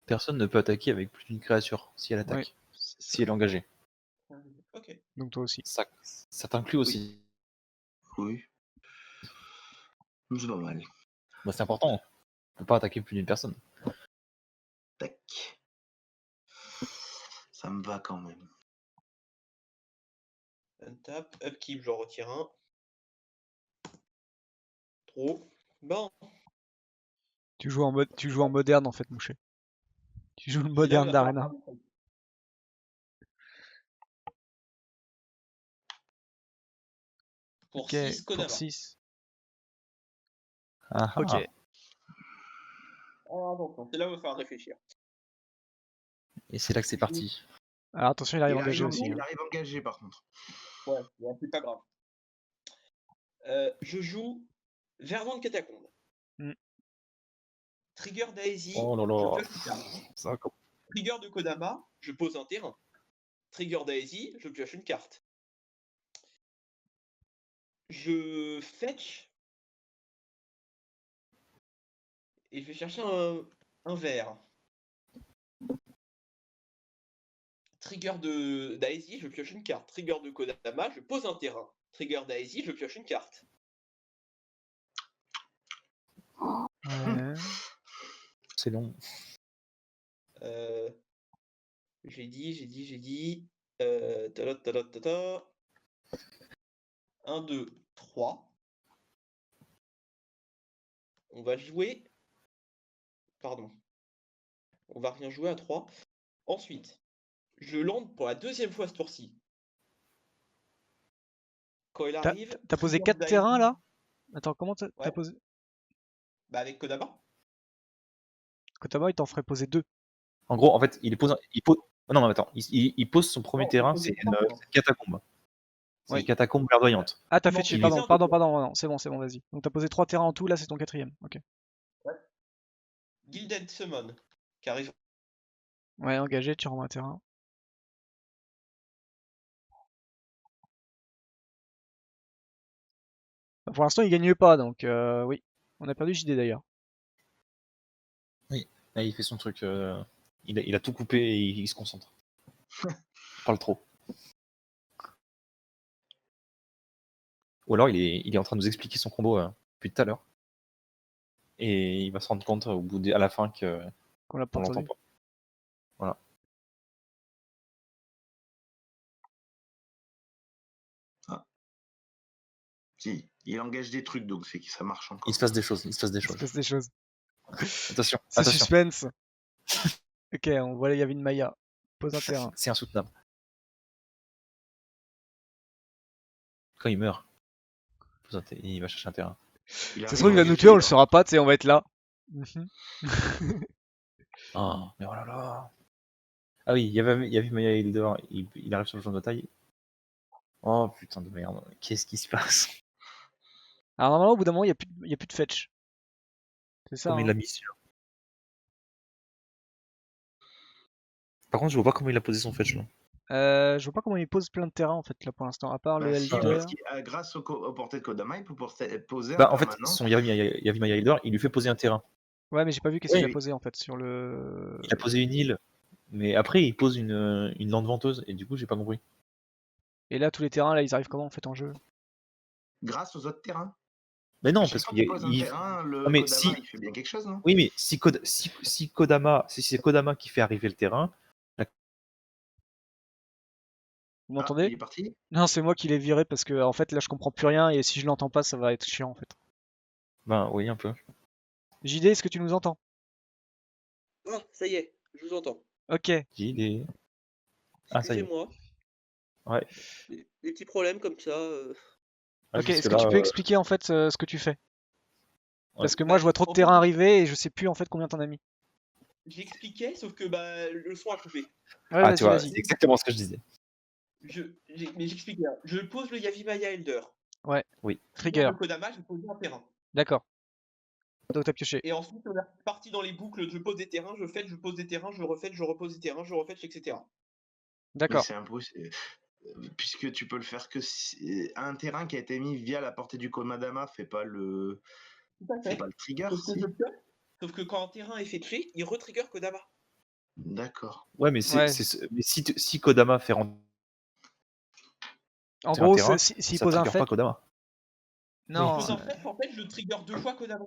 Personne ne peut attaquer avec plus d'une créature si elle attaque. Ouais. C'est ça. Si elle est engagée. Ok. Donc toi aussi. Ça t'inclut aussi. Oui. C'est pas mal. Bah, c'est important. On peut pas attaquer plus d'une personne. Tac. Ça me va quand même. Untap, upkeep, j'en retire un. Trop. Bon. Tu joues en moderne en fait, Mouché. Tu joues le C'est là où moderne il va falloir d'Arena. faire des trucs. Pour Ok, 6 pour Kodama. 6. Ah, Ok. ah. Ah, attention, c'est là où il va falloir réfléchir. Et c'est là que c'est parti. Alors attention, il arrive Il engagé arrive, aussi. il Hein. arrive engagé par contre. Ouais, c'est pas grave. Je joue Verdant de Catacombe. Mm. Trigger Daisy, Oh là je là. pioche une carte. Ça, comme- Trigger de Kodama, je pose un terrain. Trigger Daisy, je pioche une carte. Je fetch et je vais chercher un vert. Trigger de Daisy, je pioche une carte. Trigger de Kodama, je pose un terrain. Trigger Daisy, je pioche une carte. Ouais. C'est long. J'ai dit. Ta-da. 1, 2, 3. On va jouer. Pardon. On va rien jouer à 3. Ensuite, je land pour la deuxième fois ce tour-ci. Quand il arrive. T'as posé Trigger 4 Daisy. terrains là? Attends, comment t'as Ouais. posé? Bah avec Kodama. Kotama, il t'en ferait poser 2. En gros, en fait, il pose. Non, mais attends. Il pose son premier Non, terrain, il pose c'est trois terrains. une catacombe. C'est Oui. une catacombe verdoyante. Ah, t'as Non, fait chier, il pardon, est un peu non, c'est bon, vas-y. Donc t'as posé 3 terrains en tout, là c'est ton 4ème. Ok. Gilded Summon. Qui arrive. Ouais, engagé, tu renvoies un terrain. Bah, pour l'instant, il gagne pas, donc oui. On a perdu JD d'ailleurs. Là, il fait son truc. Il a tout coupé et il se concentre. Il parle trop. Ou alors il est en train de nous expliquer son combo depuis tout à l'heure. Et il va se rendre compte à la fin Qu'on l'a pas qu'on l'entend entendu. pas. Voilà. Si, il engage des trucs, donc c'est que ça marche encore. Il se passe des choses. Il se passe des choses. Attention, C'est attention. suspense. Ok, on voit Yavin Maya. Pose un terrain. C'est insoutenable. Quand il meurt, il va chercher un terrain. Il Ça arrive se trouve, il va nous engagé, tuer, on le là. saura pas, tu sais, on va être là. Ah, mais oh là là. Ah oui, il y avait Maya Hilder, il arrive sur le champ de bataille. Oh putain de merde, qu'est-ce qui se passe? Alors normalement, au bout d'un moment, il y a plus de fetch. C'est ça. Comment il Hein. l'a mis celui-là? Par contre, je vois pas comment il a posé son fetch là. Je vois pas comment il pose plein de terrains en fait là pour l'instant, à part le Bah, si, leader. parce que, grâce au portée de Kodama, il peut poser Bah en en fait, permanence. son Yavi Maya Hilder, il lui fait poser un terrain. Ouais, mais j'ai pas vu qu'est-ce qu'il a Oui. posé en fait sur le. Il a posé une île, mais après il pose une lande venteuse, et du coup j'ai pas compris. Et là, tous les terrains là, ils arrivent comment en fait en jeu? Grâce aux autres terrains. Mais non, À chaque parce fois qu'il qu'il pose un terrain, le Non, mais Kodama, si- il fait bien quelque chose, non? Oui, mais si c'est Kodama qui fait arriver le terrain, Vous Ah, m'entendez? il est parti? Non, c'est moi qui l'ai viré parce que en fait là, je comprends plus rien et si je l'entends pas, ça va être chiant en fait. ben oui, un peu. JD, est-ce que tu nous entends? Ah, ça y est, je vous entends. Ok. Il est. Ah, ça y est. Excusez-moi. Ouais. Des petits problèmes comme ça. Ouais, Ok. parce Est-ce que que tu là, peux expliquer en fait ce que tu fais? Parce que Ouais. moi, je vois trop de En terrains fait, arriver et je sais plus en fait combien t'en as mis. J'expliquais, sauf que bah, le son a coupé. Ouais, Ah, tu vois, vas-y. c'est exactement ce que je disais. Mais j'expliquais. Je pose le Yavimaya Elder. Ouais. Oui. Trigger. Le Kodama, j'ai posé un terrain. D'accord. Donc t'as pioché. Et ensuite, on est parti dans les boucles, je pose des terrains, je fête, je pose des terrains, je refête, je repose des terrains, je refête, etc. Mais D'accord. c'est impossible. Puisque tu peux le faire que si un terrain qui a été mis via la portée du Komadama fait pas le Tout à fait fait. pas le trigger, Sauf que, si. sauf que quand un terrain est fait tuer, il retrigger Kodama. D'accord. Ouais, mais Ouais. mais si Kodama fait rentrer En un gros, terrain, s'il ça pose un trigger pas fetch. Kodama. Non, Je pose un fetch, en fait, je trigger 2 fois Kodama.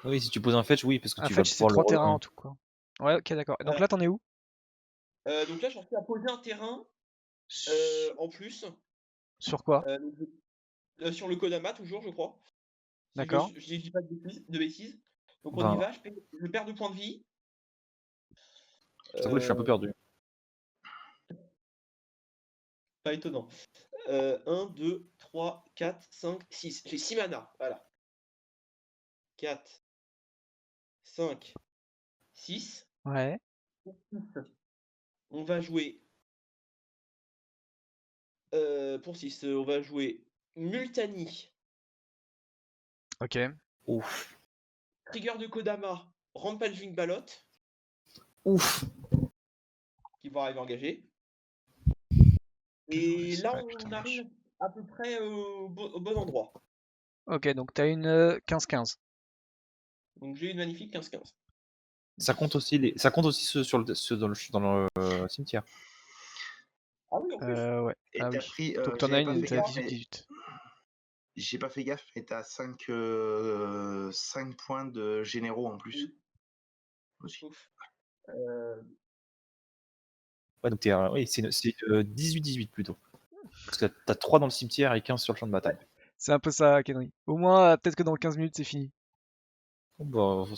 Oui, si tu poses un fetch, oui, parce que un tu vas fetch c'est pouvoir 3 le terrains en tout, quoi. Ouais, ok, d'accord. Donc Voilà. là, t'en es où? Donc là, j'en suis à poser un terrain en plus. Sur quoi? Sur le Kodama, toujours, je crois. Si D'accord. je dis pas de bêtises. Donc on Ben, y va, je perds 2 points de vie. je t'avoue, là, je suis un peu perdu. Pas étonnant. 1, 2, 3, 4, 5, 6. J'ai 6 mana. Voilà. 4, 5, 6. Ouais. On va jouer. Pour 6, on va jouer Multani, Ok. Ouf. Trigger de Kodama, Rampaging Ballot, Ouf. qui vont arriver engagés. Ouais, Et là, putain, on vache. arrive à peu près au bon endroit. Ok, donc t'as une 15-15. Donc j'ai une magnifique 15-15. Ça compte aussi ceux dans le cimetière. Ah oui, en plus. Ouais. Et Ah t'as oui. pris. Donc t'en as J'avais une pas et fait t'as gaffe, mais 18-18. j'ai pas fait gaffe, mais t'as 5 points de généraux en plus. Oui. Aussi. Ouf. Ouais, donc oui, c'est 18-18 plutôt. Parce que t'as 3 dans le cimetière et 15 sur le champ de bataille. C'est un peu ça, Kenry. Au moins, peut-être que dans 15 minutes, c'est fini. Bon, bah,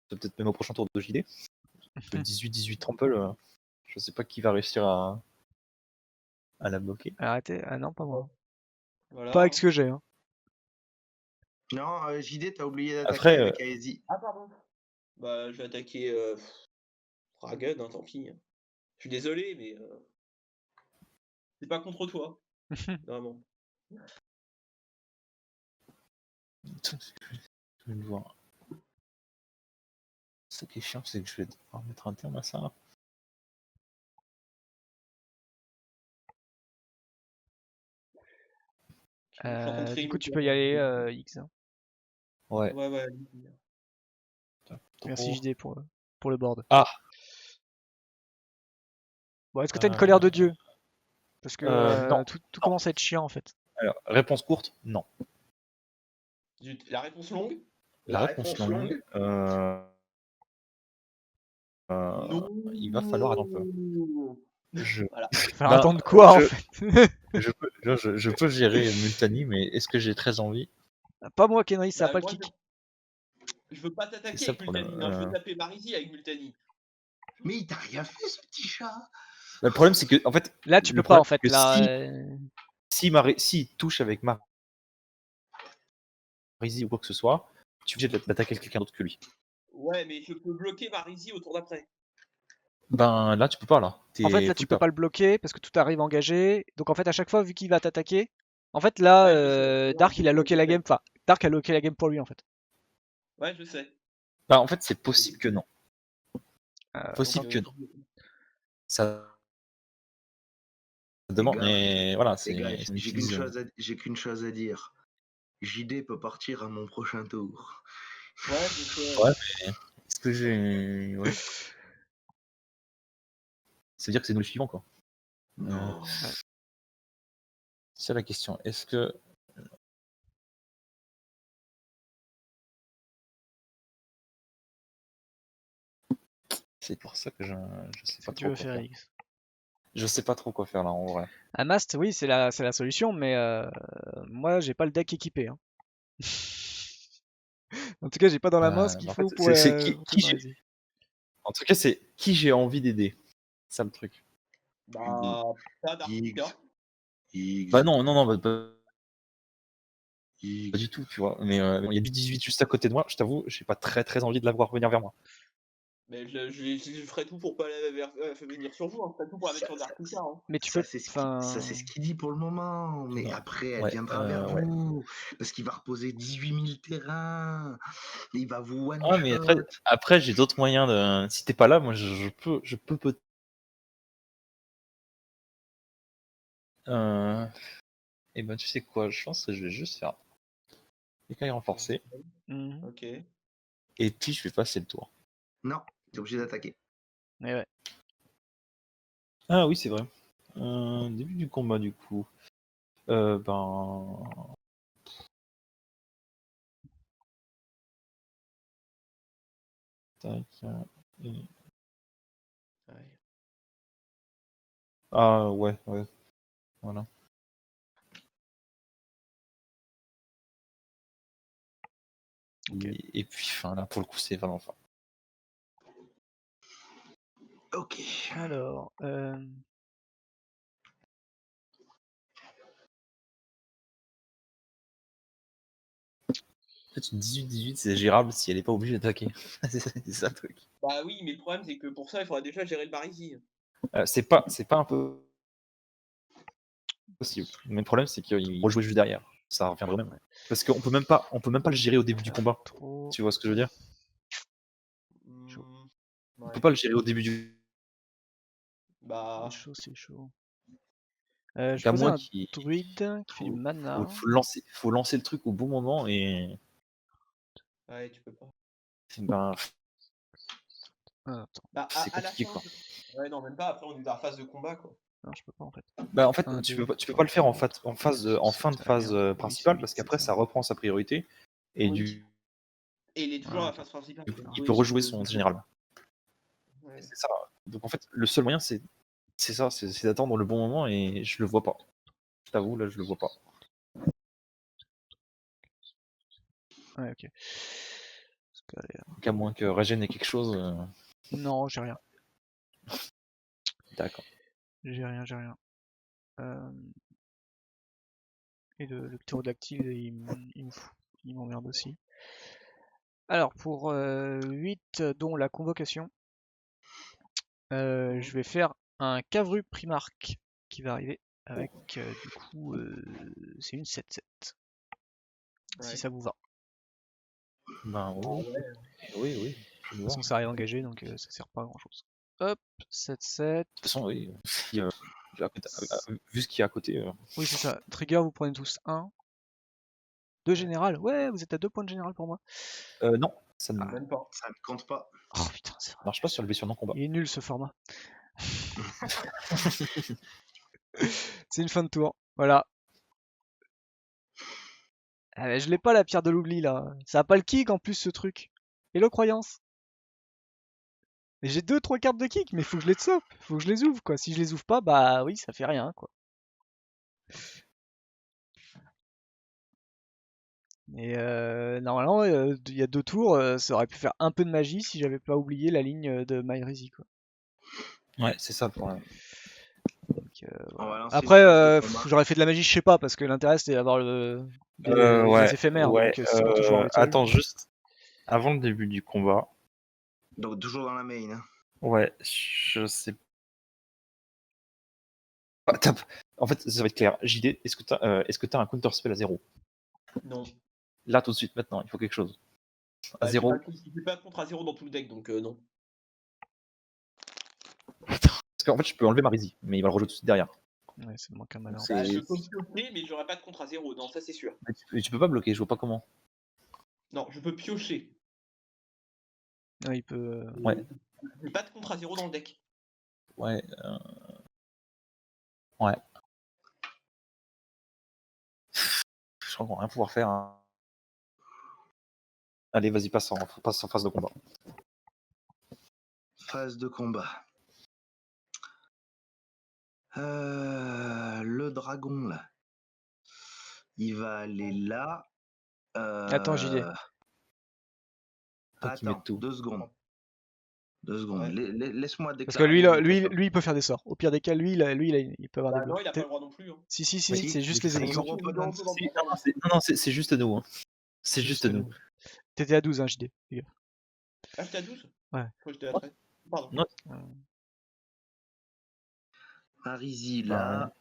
c'est peut-être même au prochain tour de JD. Le 18-18 Trample, je sais pas qui va réussir à la bloquer. Arrêtez. Ah non, pas moi. Voilà. Pas avec ce que j'ai. Hein. Non, JD, t'as oublié d'attaquer Après, avec Aesi. Ah, pardon. Bah, je vais attaquer Dragon, hein, tant pis. Je suis désolé, mais c'est pas contre toi. Vraiment. je vais le voir. Ce qui est chiant, c'est que je vais devoir mettre un terme à ça. Je suis en train de créer Du coup, une tu peux y aller, X. Hein. Ouais. Ouais. Merci JD pour le board. Ah. Bon, est-ce que t'as une colère de Dieu? Parce que non. tout commence à être chiant en fait. Alors, réponse courte, non. Zut. La réponse longue? La réponse longue, Non. il va falloir attendre un peu. Voilà. Enfin, attendre quoi en fait? Je peux gérer Multani, mais est-ce que j'ai très envie? Pas moi, Kenry, ça a Bah, pas le moi, kick. je veux pas C'est t'attaquer ça avec le problème. Multani. Hein. Je veux taper Marisi avec Multani. Mais il t'a rien fait, ce petit chat. Le problème, c'est que, en fait, Là, tu le peux pas en problème, fait. c'est que Là, s'il touche avec Marisi ou quoi que ce soit, tu es obligé d'attaquer quelqu'un d'autre que lui. Ouais, mais je peux bloquer Marisi au tour d'après. Ben là, tu peux pas là. en fait, là, tu peux pas le bloquer parce que tout arrive engagé. Donc en fait, à chaque fois, vu qu'il va t'attaquer, en fait, là, Ouais, je sais. Dark, il a locké la game. Enfin, Dark a locké la game pour lui en fait. Ouais, je sais. Ben, en fait, c'est possible que non. Possible Donc, que non. Ça demande, mais voilà, c'est. Les gars, j'ai qu'une chose à dire. JD peut partir à mon prochain tour. Ouais, je sais. Ouais, mais est-ce que j'ai. Ouais. Ça veut dire que c'est nous le suivant, quoi. Non. C'est la question. Est-ce que. C'est pour ça que je sais Qu'est-ce pas que tu trop veux quoi faire, faire. X? Je sais pas trop quoi faire là en vrai. Un Mast, oui, c'est la solution, mais moi, j'ai pas le deck équipé. Hein. En tout cas, j'ai pas dans la main ce qu'il En faut fait, pour. c'est qui pour j'ai. En tout cas, c'est qui j'ai envie d'aider. C'est ça le truc. Bah, pas d'Artica. Bah non, bah, pas X. du tout, tu vois. Mais il y a du 18 juste à côté de moi. Je t'avoue, j'ai pas très envie de la voir venir vers moi. Mais je ferai tout pour pas venir sur vous, hein. Je ferai tout pour la mettre sur Dark plus tard, hein. Mais tu Ça, peux. c'est ce Enfin. qu'il dit pour le moment. Mais Non. après, elle Ouais, viendra vers ouais. vous. Parce qu'il va reposer 18 000 terrains. Il va vous one Ah, mais après j'ai d'autres moyens de. Si t'es pas là, moi je peux peut. Et ben tu sais quoi, je pense que je vais juste faire écaille renforcée Mhm. Ok. et puis je vais passer le tour. Non, t'es obligé d'attaquer. Mais ouais. Ah oui, c'est vrai. Début du combat du coup. Ben. Tac. Et- Ouais. Ah ouais. Voilà. Ok. Et puis, enfin là pour le coup, c'est vraiment fort. Ok. Alors. En fait, une 18-18, c'est gérable si elle est pas obligée d'attaquer. c'est ça le truc. Bah oui, mais le problème c'est que pour ça, il faudra déjà gérer le Barisi. C'est pas un peu possible. Mais le problème, c'est qu'il rejouait juste derrière. Ça reviendrait même. Parce qu'on peut même pas le gérer au début du combat. Trop. Tu vois ce que je veux dire? Chaud. On Ouais. peut pas le gérer au début du. Bah. C'est chaud, c'est chaud. Je À posais moins un qu'il druide qui fait du mana. faut lancer le truc au bon moment et. Ouais, tu peux pas. Ben, Ah, attends. Bah, c'est à la compliqué fin. quoi. Ouais, non, même pas. Après, on est dans la phase de combat, quoi. Non, je peux pas en fait. Bah en fait, Un, tu deux, peux pas le faire en trois, fin de ça phase rien. Oui, principale c'est parce 8, qu'après c'est ça ça. reprend sa priorité et Oui. Et il est toujours Ah, à la ok. phase principale. il peut rejouer son général. Ouais. C'est ça. Donc en fait, le seul moyen c'est d'attendre le bon moment et je le vois pas. Je t'avoue là, je le vois pas. Ouais, ok. Scalaire. Donc, à moins que Regen ait quelque chose. Non, j'ai rien. D'accord. J'ai rien. Et le ptérodactyle, il me fout. Il m'emmerde aussi. Alors, pour 8, dont la convocation, je vais faire un Cavru Primarque qui va arriver avec, du coup, c'est une 7-7. Si Ouais. ça vous va. Ben oui. Ouais. Oui. De toute façon, ça arrive engagé, donc ça sert pas à grand chose. Hop, 7-7. De toute façon, oui. Si, vu ce qu'il y a à côté. Oui, c'est ça. Trigger, vous prenez tous 1. 2 général. Ouais, vous êtes à 2 points de général pour moi. Non, ça ne Même pas. Ça ne compte pas. Oh putain, c'est vrai. marche pas sur le blessure non combat. Il est nul ce format. C'est une fin de tour. Voilà. Ah, mais je l'ai pas la pierre de l'oubli là. Ça a pas le kick en plus ce truc. Hello croyance. Mais j'ai 2-3 cartes de kick, mais faut que je les chope. Faut que je les ouvre quoi. Si je les ouvre pas, bah oui, ça fait rien quoi. Et normalement, il y a 2 tours, ça aurait pu faire un peu de magie si j'avais pas oublié la ligne de Myrizi quoi. Ouais, c'est ça le problème. Donc, On va lancer après, une phase de combat. j'aurais fait de la magie, je sais pas, parce que l'intérêt c'était d'avoir des Ouais, éphémères, donc c'est pas toujours embêtant. attends juste avant le début du combat. Donc toujours dans la main. Hein. Ouais, je sais pas. En fait, ça va être clair. JD, est-ce que t'as un counter spell à 0? Non. Là, tout de suite, maintenant, il faut quelque chose. À Bah, 0. j'ai pas de contre à 0 dans tout le deck, donc non. Parce qu'en fait, je peux enlever Marizi, mais il va le rejouer tout de suite derrière. Ouais, ça me manque un malin. C'est- Bah, je peux piocher, mais j'aurai pas de contre à 0. Non, ça c'est sûr. Tu peux pas bloquer, je vois pas comment. Non, je peux piocher. Ouais, il peut. Ouais. J'ai pas de contre à 0 dans le deck. Ouais. Ouais. Je crois qu'on va rien pouvoir faire. Hein. Allez, vas-y, passe en phase de combat. Phase de combat. Le dragon là. Il va aller là. Attends, JD. Toi qui mets Attends, tout. 2 secondes. 2 secondes. Ouais. Laisse-moi Parce que déclarer. lui, il peut faire des sorts. Au pire des cas, lui, il peut avoir des Bah, non, blocs. il a pas le droit non plus. Hein. Si, Si, c'est juste les ça ennemis. sort pas dans- Non, c'est juste nous. Hein. C'est juste nous. T'étais à 12, hein, JD. Les gars. Ah, j'étais à 12. Proche de la traite. Pardon. Non. Parisi Bah, là.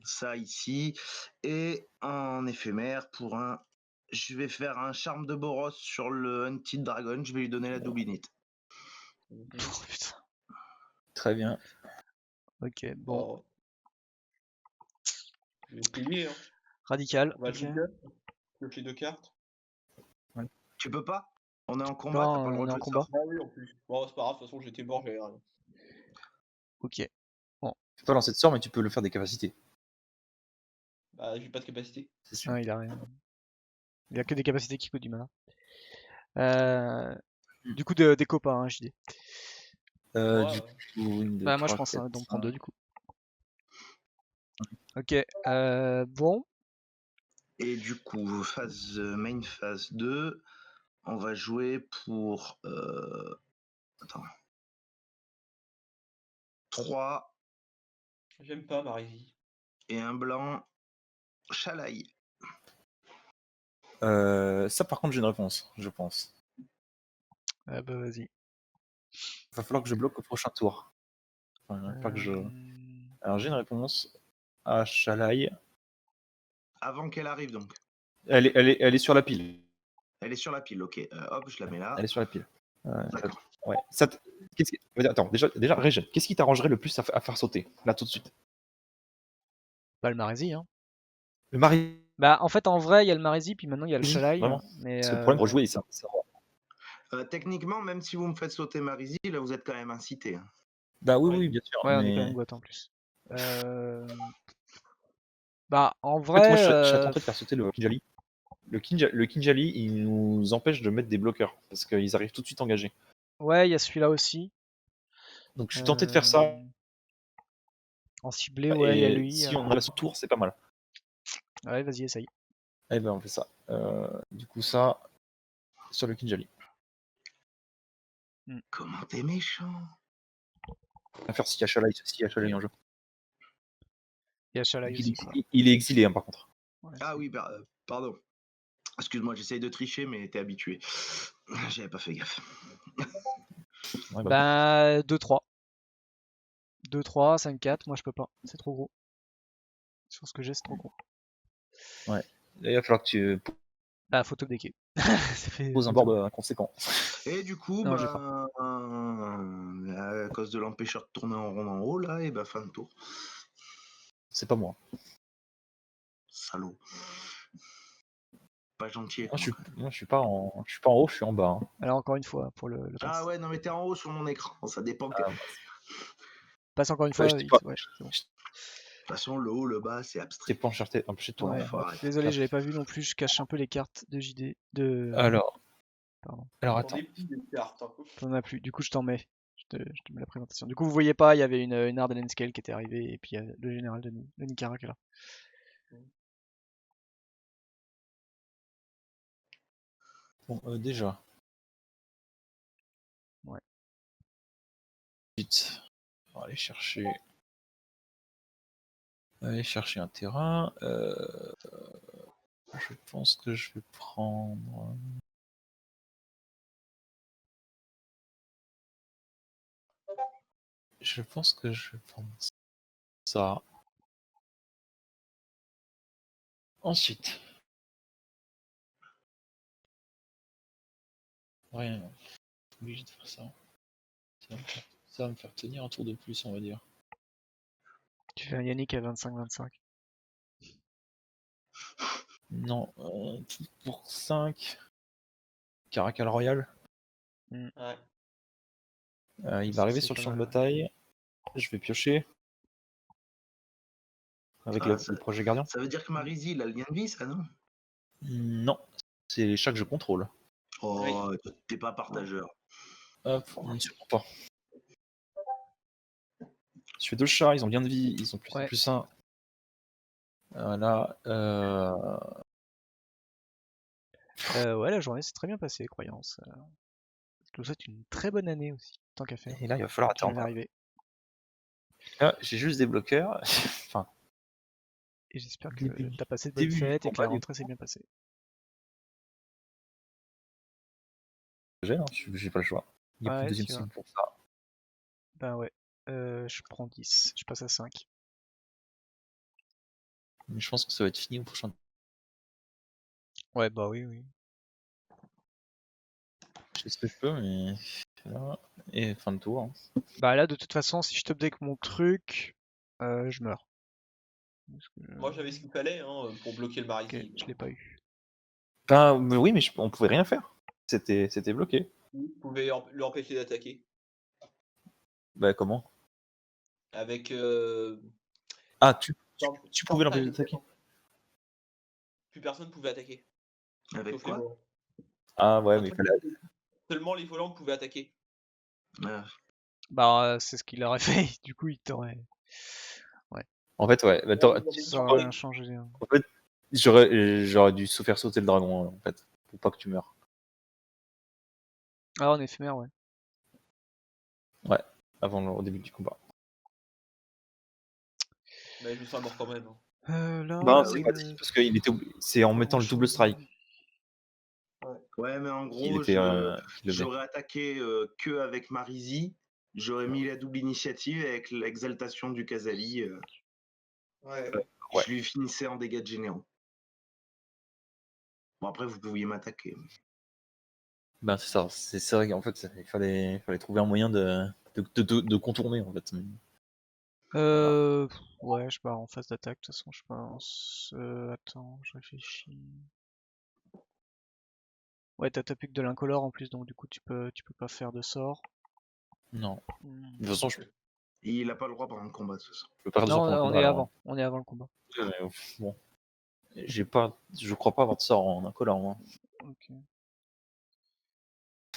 Ça ici. Et en éphémère, pour un. Je vais faire un charme de Boros sur le Hunted Dragon. Je vais lui donner la double init. Mhm. Oh, putain. Très bien. Ok, bon. Bon. Je vais essayer. Hein. Radical. On va Ok. jouer deux. Pioche les 2 cartes. Tu peux pas? On est en combat, Non, t'as pas le droit on de est en jouer de combat. sort. Ah oui, en plus. Bon, c'est pas grave, de toute façon, j'étais mort, j'avais rien. Ok. Tu peux pas lancer de sort, mais tu peux le faire des capacités. Bah, j'ai pas de capacité. C'est sûr. Non, il a rien. Il a que des capacités qui coûtent du mana. Du coup, des copains, hein, JD. Ouais, Du ouais. coup, une, deux, Bah, moi, je trois, pense quatre, d'en cinq. prendre 2 du coup. Ok. Bon. Et du coup, main phase 2, on va jouer pour. Attends. 3 J'aime pas Marisi. et un blanc. Chalaï. Ça, par contre, j'ai une réponse, je pense. Bah, vas-y. Il va falloir que je bloque au prochain tour. Enfin, pas que je... Alors, j'ai une réponse à Chalaï. Avant qu'elle arrive donc. Elle est sur la pile. Elle est sur la pile, ok. Hop, je la mets là. Elle est sur la pile. D'accord. Ouais. Ça Attends, déjà Régène, qu'est-ce qui t'arrangerait le plus à faire sauter, là, tout de suite? Bah, le Marésie, hein. Le mari, Bah, en fait, en vrai, il y a le Marésie, puis maintenant, il y a le Chalaï. vraiment. Mais, Parce que le problème pour jouer, ça... Techniquement, même si vous me faites sauter Marisi, là vous êtes quand même incité. Hein. Bah oui, Ouais. oui, bien sûr. Ouais, on est mais... quand même boîte en plus. Bah, en En fait, moi, je vrai, serais tenté de faire sauter le Kinjali. Le Kinjali, il nous empêche de mettre des bloqueurs, parce qu'ils arrivent tout de suite engagés. ouais, il y a celui-là aussi. Donc je suis tenté de faire ça, En ciblé, ouais, il y a et lui. si on a son tour, c'est pas mal. Ouais, vas-y, essaye. Eh ben on fait ça. Du coup, ça, sur le Kinjali. Comment t'es méchant? On va faire si Yashalai en jeu. Il y a Chalaï aussi. Quoi. Il est exilé, hein, par contre. Ouais, Ah oui, pardon. Excuse-moi, j'essaye de tricher, mais t'es habitué. J'avais pas fait gaffe. Ouais, bah, 2-3. 2-3, 5-4, moi je peux pas. C'est trop gros. Sur ce que j'ai, c'est trop gros. ouais. Là, il va falloir que tu Bah, faut top decker. poses un board conséquent. Et du coup, Non, j'ai à cause de l'empêcheur de tourner en rond en haut, là, et fin de tour. C'est pas moi. Salaud. Pas gentil. Moi, je suis pas en haut, je suis en bas. Hein. Alors, encore une fois, pour le pass. Ah ouais, non, mais t'es en haut sur mon écran. Ça dépend. Passe encore une fois. je t'ai vite, pas, ouais, c'est bon. De toute façon, le haut, le bas, c'est t'es abstrait. pas empêché de tourner. Ouais, Enfoiré. désolé, j'avais pas vu non plus. Je cache un peu les cartes de JD. Alors, Pardon. alors J'en attends. ai plus de cartes. Hein. T'en as plus. Du coup, je t'en mets. Je te mets la présentation. Du coup, vous voyez pas, il y avait une Ardennes Scale qui était arrivée et puis le général de le Nicara qui est là. Bon, déjà. Ouais. Vite. On va aller chercher un terrain. Je pense que je vais prendre. Je pense que je vais prendre ça. Ensuite. Rien. Obligé de faire ça. Ça va me faire tenir un tour de plus, on va dire. Tu fais un Yannick à 25-25. Non, tout pour 5. Caracal Royal. Ouais. Il va arriver C'est sur le pas champ de mal. bataille. Je vais piocher. Avec le projet gardien. Ça veut dire que Marisi, il a le lien de vie, ça, non? Non, c'est les chats que je contrôle. Oh, t'es pas partageur. Hop, sûrement pas. Je fais 2 chats, ils ont bien de vie, ils ont plus Ouais. plus 1. Voilà. Ouais, la journée s'est très bien passée, croyance. Je te souhaite une très bonne année aussi, tant qu'à faire. Et là, il va falloir Qui vient attendre. d'arriver. Là, j'ai juste des bloqueurs. Enfin, Et j'espère que t'as passé de bonnes début du fêtes et que combat, la du rentrée s'est bien passée. j'ai, hein, j'ai pas le choix. Il n'y a plus Ouais, de deuxième tu vois. cible pour ça. Ben ouais. Je prends 10, je passe à 5. Mais je pense que ça va être fini au prochain. Ouais, bah oui, oui. Je fais ce que je peux, mais. Voilà. Et fin de tour. Hein. Bah là, de toute façon, si je top deck mon truc, je meurs. Parce que Moi, j'avais ce qu'il fallait hein, pour bloquer le Ok, Marisi. je l'ai pas eu. Ben, mais oui, mais on pouvait rien faire. C'était bloqué. Vous pouvez l'empêcher d'attaquer. Bah, comment? Avec. Ah, tu Sans pouvais l'empêcher strike. d'attaquer? Plus personne pouvait attaquer. Avec Sauf les quoi? volants. Ah ouais, Un mais il truc fallait. seulement les volants pouvaient attaquer. Ah, Bah, c'est ce qu'il aurait fait. Du coup, il t'aurait. En fait, ouais. Bah, Ça aurait rien changé. Hein. En fait, j'aurais dû se faire sauter le dragon, en fait, pour pas que tu meurs. Ah, en éphémère, ouais. Ouais, au début du combat. Mais je serais mort quand même. Hein. Là, Non, c'est pas dit, parce que c'est en mettant le double strike ouais, mais en qu'il gros, était. Qu'il levait. j'aurais attaqué que avec Marisi. J'aurais mis la double initiative avec l'exaltation du Kazali. Ouais. Ouais. Je lui finissais en dégâts de généraux. Bon, après, vous pouviez m'attaquer. Ben, c'est ça. C'est vrai qu'en fait, il fallait trouver un moyen de contourner, en fait. Ouais, je pars en phase d'attaque, de toute façon, je pense. Attends, je réfléchis. Ouais, t'as plus que de l'incolore en plus, donc du coup, tu peux pas faire de sort. Non. Hmm. De toute façon, je Et il a pas le droit pendant le combat, de toute façon. peux pas faire de Non, sort pendant le on combat, est alors. avant. On est avant le combat. Mais, bon. Je crois pas avoir de sort en incolore, moi. Ok.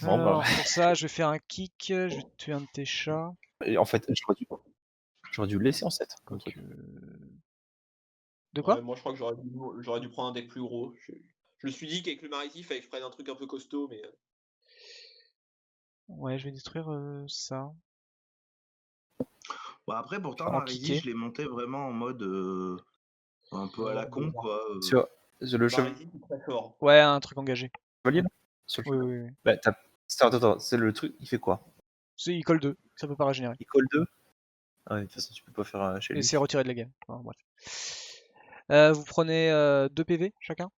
Bon, bah, Alors, pour ça, je vais faire un kick, je vais tuer un de tes chats. et en fait, j'aurais dû le laisser en 7 comme Donc, truc. De quoi? Ouais, moi, je crois que j'aurais dû prendre un deck plus gros. Je me suis dit qu'avec le Marisi, il fallait que je prenne un truc un peu costaud, mais. Ouais, je vais détruire ça. Bon, après, pourtant, En Marisi, kické. je l'ai monté vraiment en mode un peu à la Ouais, con, quoi. Sur le Marisi, c'est très fort. Ouais, un truc engagé. chevalier, là Sur le Oui, chevalier. oui, oui. Bah, attends, c'est le truc, il fait quoi? Il colle 2, ça peut pas régénérer. Il colle 2? Ah ouais, de toute façon, tu peux pas faire chez Et lui. c'est retiré de la game. Enfin, bref. Vous prenez 2 PV chacun.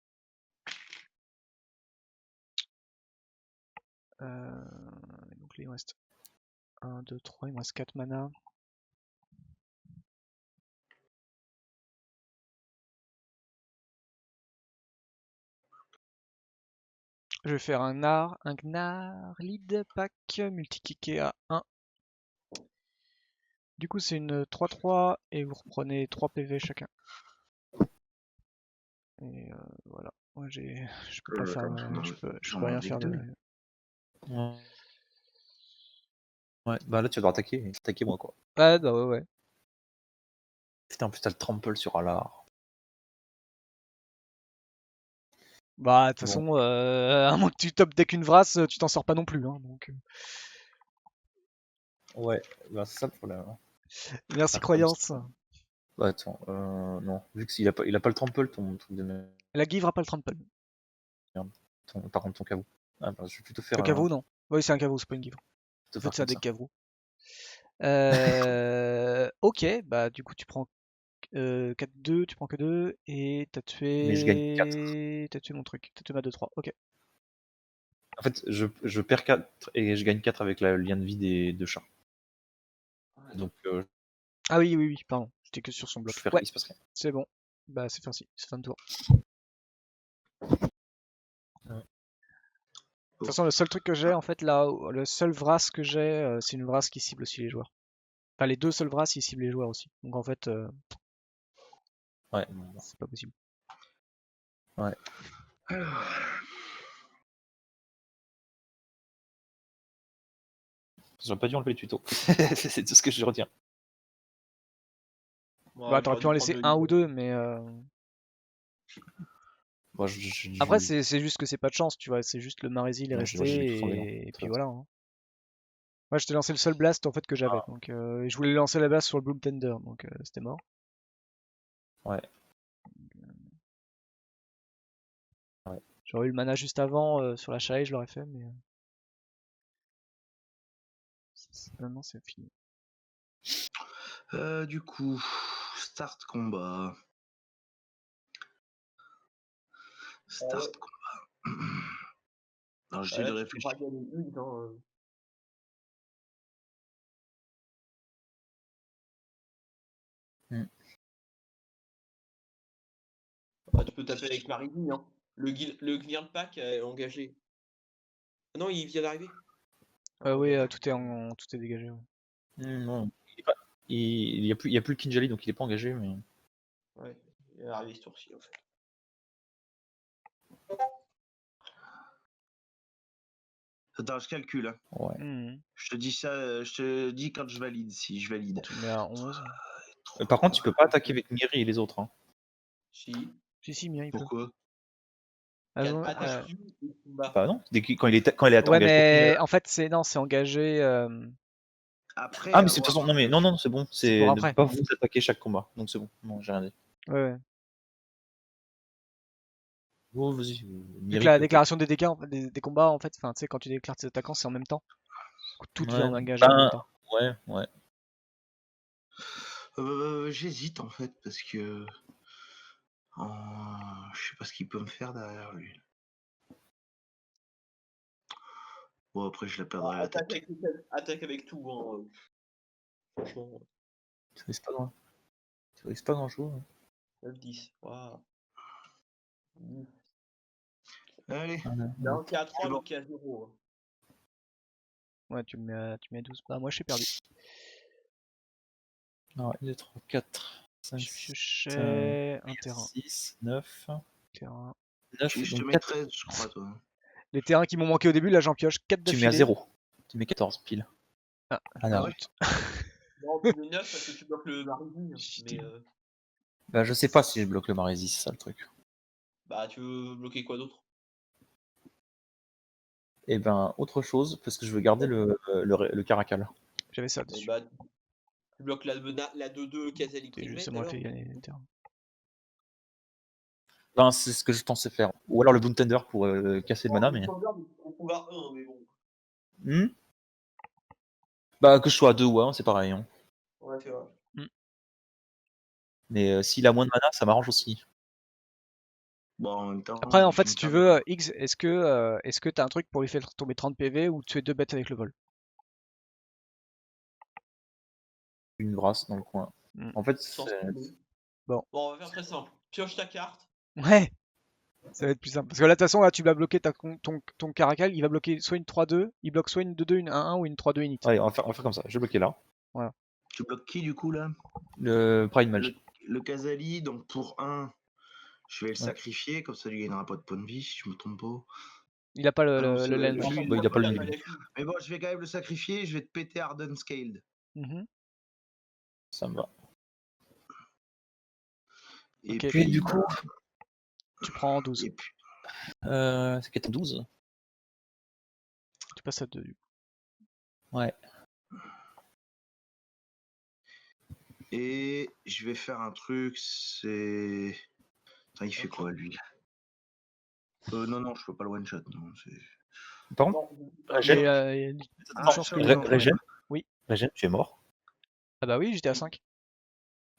Donc là, il me reste 1, 2, 3, il me reste 4 mana. Je vais faire un Gnar lead pack multi-kické à 1. Du coup, c'est une 3-3 et vous reprenez 3 PV chacun. Et voilà. Moi, je peux pas faire. Attends, Je peux rien faire de. Ouais, bah là, tu dois attaquer moi, quoi. Ah, bah ouais, ouais. Putain, en plus, t'as le trample sur Alar. Bah, de toute Bon. façon, à moins que tu top deck une Vras, tu t'en sors pas non plus. Hein, donc. Ouais, bah c'est ça le problème. Hein. Merci, Ah, croyance. Bah attends, non. Vu qu'il a pas le trample, ton truc de merde. La Give a pas le trample. Par contre, ton caveau. Ah, bah, je vais plutôt faire Le Cavro, non. Oui, c'est un Cavro, c'est pas une Give. En fait, c'est un comme deck ça. Cavro. Ok, bah du coup, tu prends 4-2, tu prends que 2, et t'as Mais je gagne 4. tué. T'as tué mon truc. T'as tué ma 2-3. Ok. En fait, je perds 4 et je gagne 4 avec le lien de vie des deux chats. Donc, Ah oui, oui, oui, pardon. J'étais que sur son bloc. Ouais, il se passe rien. c'est bon. Bah, c'est fin-ci. C'est fin de tour. De toute façon, le seul truc que j'ai, en fait, là, le seul Vras que j'ai, c'est une Vras qui cible aussi les joueurs. Enfin, les deux seuls Vras, ils ciblent les joueurs aussi. Donc, en fait, Ouais. c'est pas possible. Ouais. J'aurais pas dû enlever le tuto. C'est tout ce que je retiens. Ouais, Bah, t'aurais j'aurais pu en dû laisser prendre le un ou livre. deux, mais. Moi, Après, c'est juste que c'est pas de chance, tu vois. C'est juste le Marésil il est Non, je vais tout enlever, resté, et très puis bien. voilà. Hein. Moi, je t'ai lancé le seul blast en fait que j'avais. Donc, je voulais lancer la blast sur le Bloom Tender, donc c'était mort. Ouais. Ouais. J'aurais eu le mana juste avant sur la Shai, je l'aurais fait, mais. Non, c'est fini. Du coup, start combat. Start combat. Alors, j'essaie de Là, tu peux réfléchir. pas gagner une, hein. Ah, tu peux taper avec Marini, hein. Le Gnirn Pack est engagé. Ah non, il vient d'arriver. Oui, tout est dégagé. Ouais. Non, il y a plus le Kinjali, donc il est pas engagé. Mais Ouais, il est arrivé ce tour-ci, en fait. Attends, je calcule. Hein. ouais. Mhm. Je te dis ça, je te dis quand je valide, si je valide. Tu mets à 11. Par contre, tu peux pas attaquer avec Miri et les autres. Hein. Si. Si, bien, il peut. Pourquoi Ah, non, Attaque plus et combat. Bah non, quand il est ouais, engagé. mais en fait, c'est engagé. Après Ah mais c'est de toute avoir- façon, non, c'est bon. pour C'est ne après. pas vous attaquer chaque combat. Donc c'est bon. Non, j'ai rien dit. Ouais. Oh, vas-y. Vu Miri que la peut- déclaration des dégâts, des combats, en fait, enfin, tu sais, quand tu déclares tes attaquants, c'est en même temps. Tout devient Ouais. engagé en même temps. Ouais. J'hésite en fait parce que je sais pas ce qu'il peut me faire derrière lui. Bon après je la perdrai la tête. Attaque avec tout, hein. Franchement, Tu risques pas grand. Tu risques pas grand chose. 9-10. Waouh. Allez, Il y a un qui est à 3, C'est bon. l'autre qui est à 0. Ouais, tu mets à 12. Bah, moi, je suis perdu. Non, 2, 3, 4, 5, Je 6, piochais un terrain. 6, 9. Terrain. 9, je te donc mets 4. 13 je crois toi. Les terrains qui m'ont manqué au début, là, j'en pioche 4 Tu mets à d'affilée. 0. Tu mets 14 pile. Ah, non. ouais. Non, tu mets 9 parce que tu bloques le Marini. Mais Bah je sais pas si je bloque le Marésis, c'est ça le truc. bah, tu veux bloquer quoi d'autre? Et ben autre chose, parce que je veux garder le Caracal. j'avais ça Et dessus. bah, tu bloques la 2-2 Kazali C'est Primate, juste moi alors. qui ai gagné les terrains. Ben, c'est ce que je pensais faire. Ou alors le Boontender pour casser le mana, mais. On combat 1, mais bon. Hmm, bah que je sois à 2 ou à 1, c'est pareil. Hein. Ouais, c'est vrai. Mais s'il a moins de mana, ça m'arrange aussi. Bon en même temps. Après, en fait, je si me tu perds veux, pas. X, est-ce que t'as un truc pour lui faire tomber 30 PV ou tuer 2 bêtes avec le vol? Une brasse dans le coin. Hmm. En fait, Sans c'est- spammer. Bon. Bon, on va faire très simple. Pioche ta carte. Ouais, ça va être plus simple. Parce que là, de toute façon, là, tu vas bloquer ton Caracal, il va bloquer soit une 3-2, il bloque soit une 2-2, une 1-1 ou une 3-2 init. Allez, on va faire comme ça. Je vais bloquer là. Tu bloques qui du coup là Le Pride Mage. Le Kazali, donc pour 1, je vais le Ouais. sacrifier, comme ça il gagnera pas de points de vie si je me trompe pas. Il a pas Ah non, le c'est land le- fluide. Bah, il a pas le Il land. Mais bon, je vais quand même le sacrifier, je vais te péter Arden Scaled. Mhm. Ça me va. Et Ok. puis du coup, Tu prends 12. et puis, c'est 4-12. Tu passes à 2 du coup. Ouais. et je vais faire un truc, c'est. Attends, il fait quoi lui Non, je peux pas le one shot. Non, Par contre, Mais, Régène, il y a une Ah, chance que oui, les non, autres. Régène, Oui. Régène, tu es mort. Ah bah oui, j'étais à 5.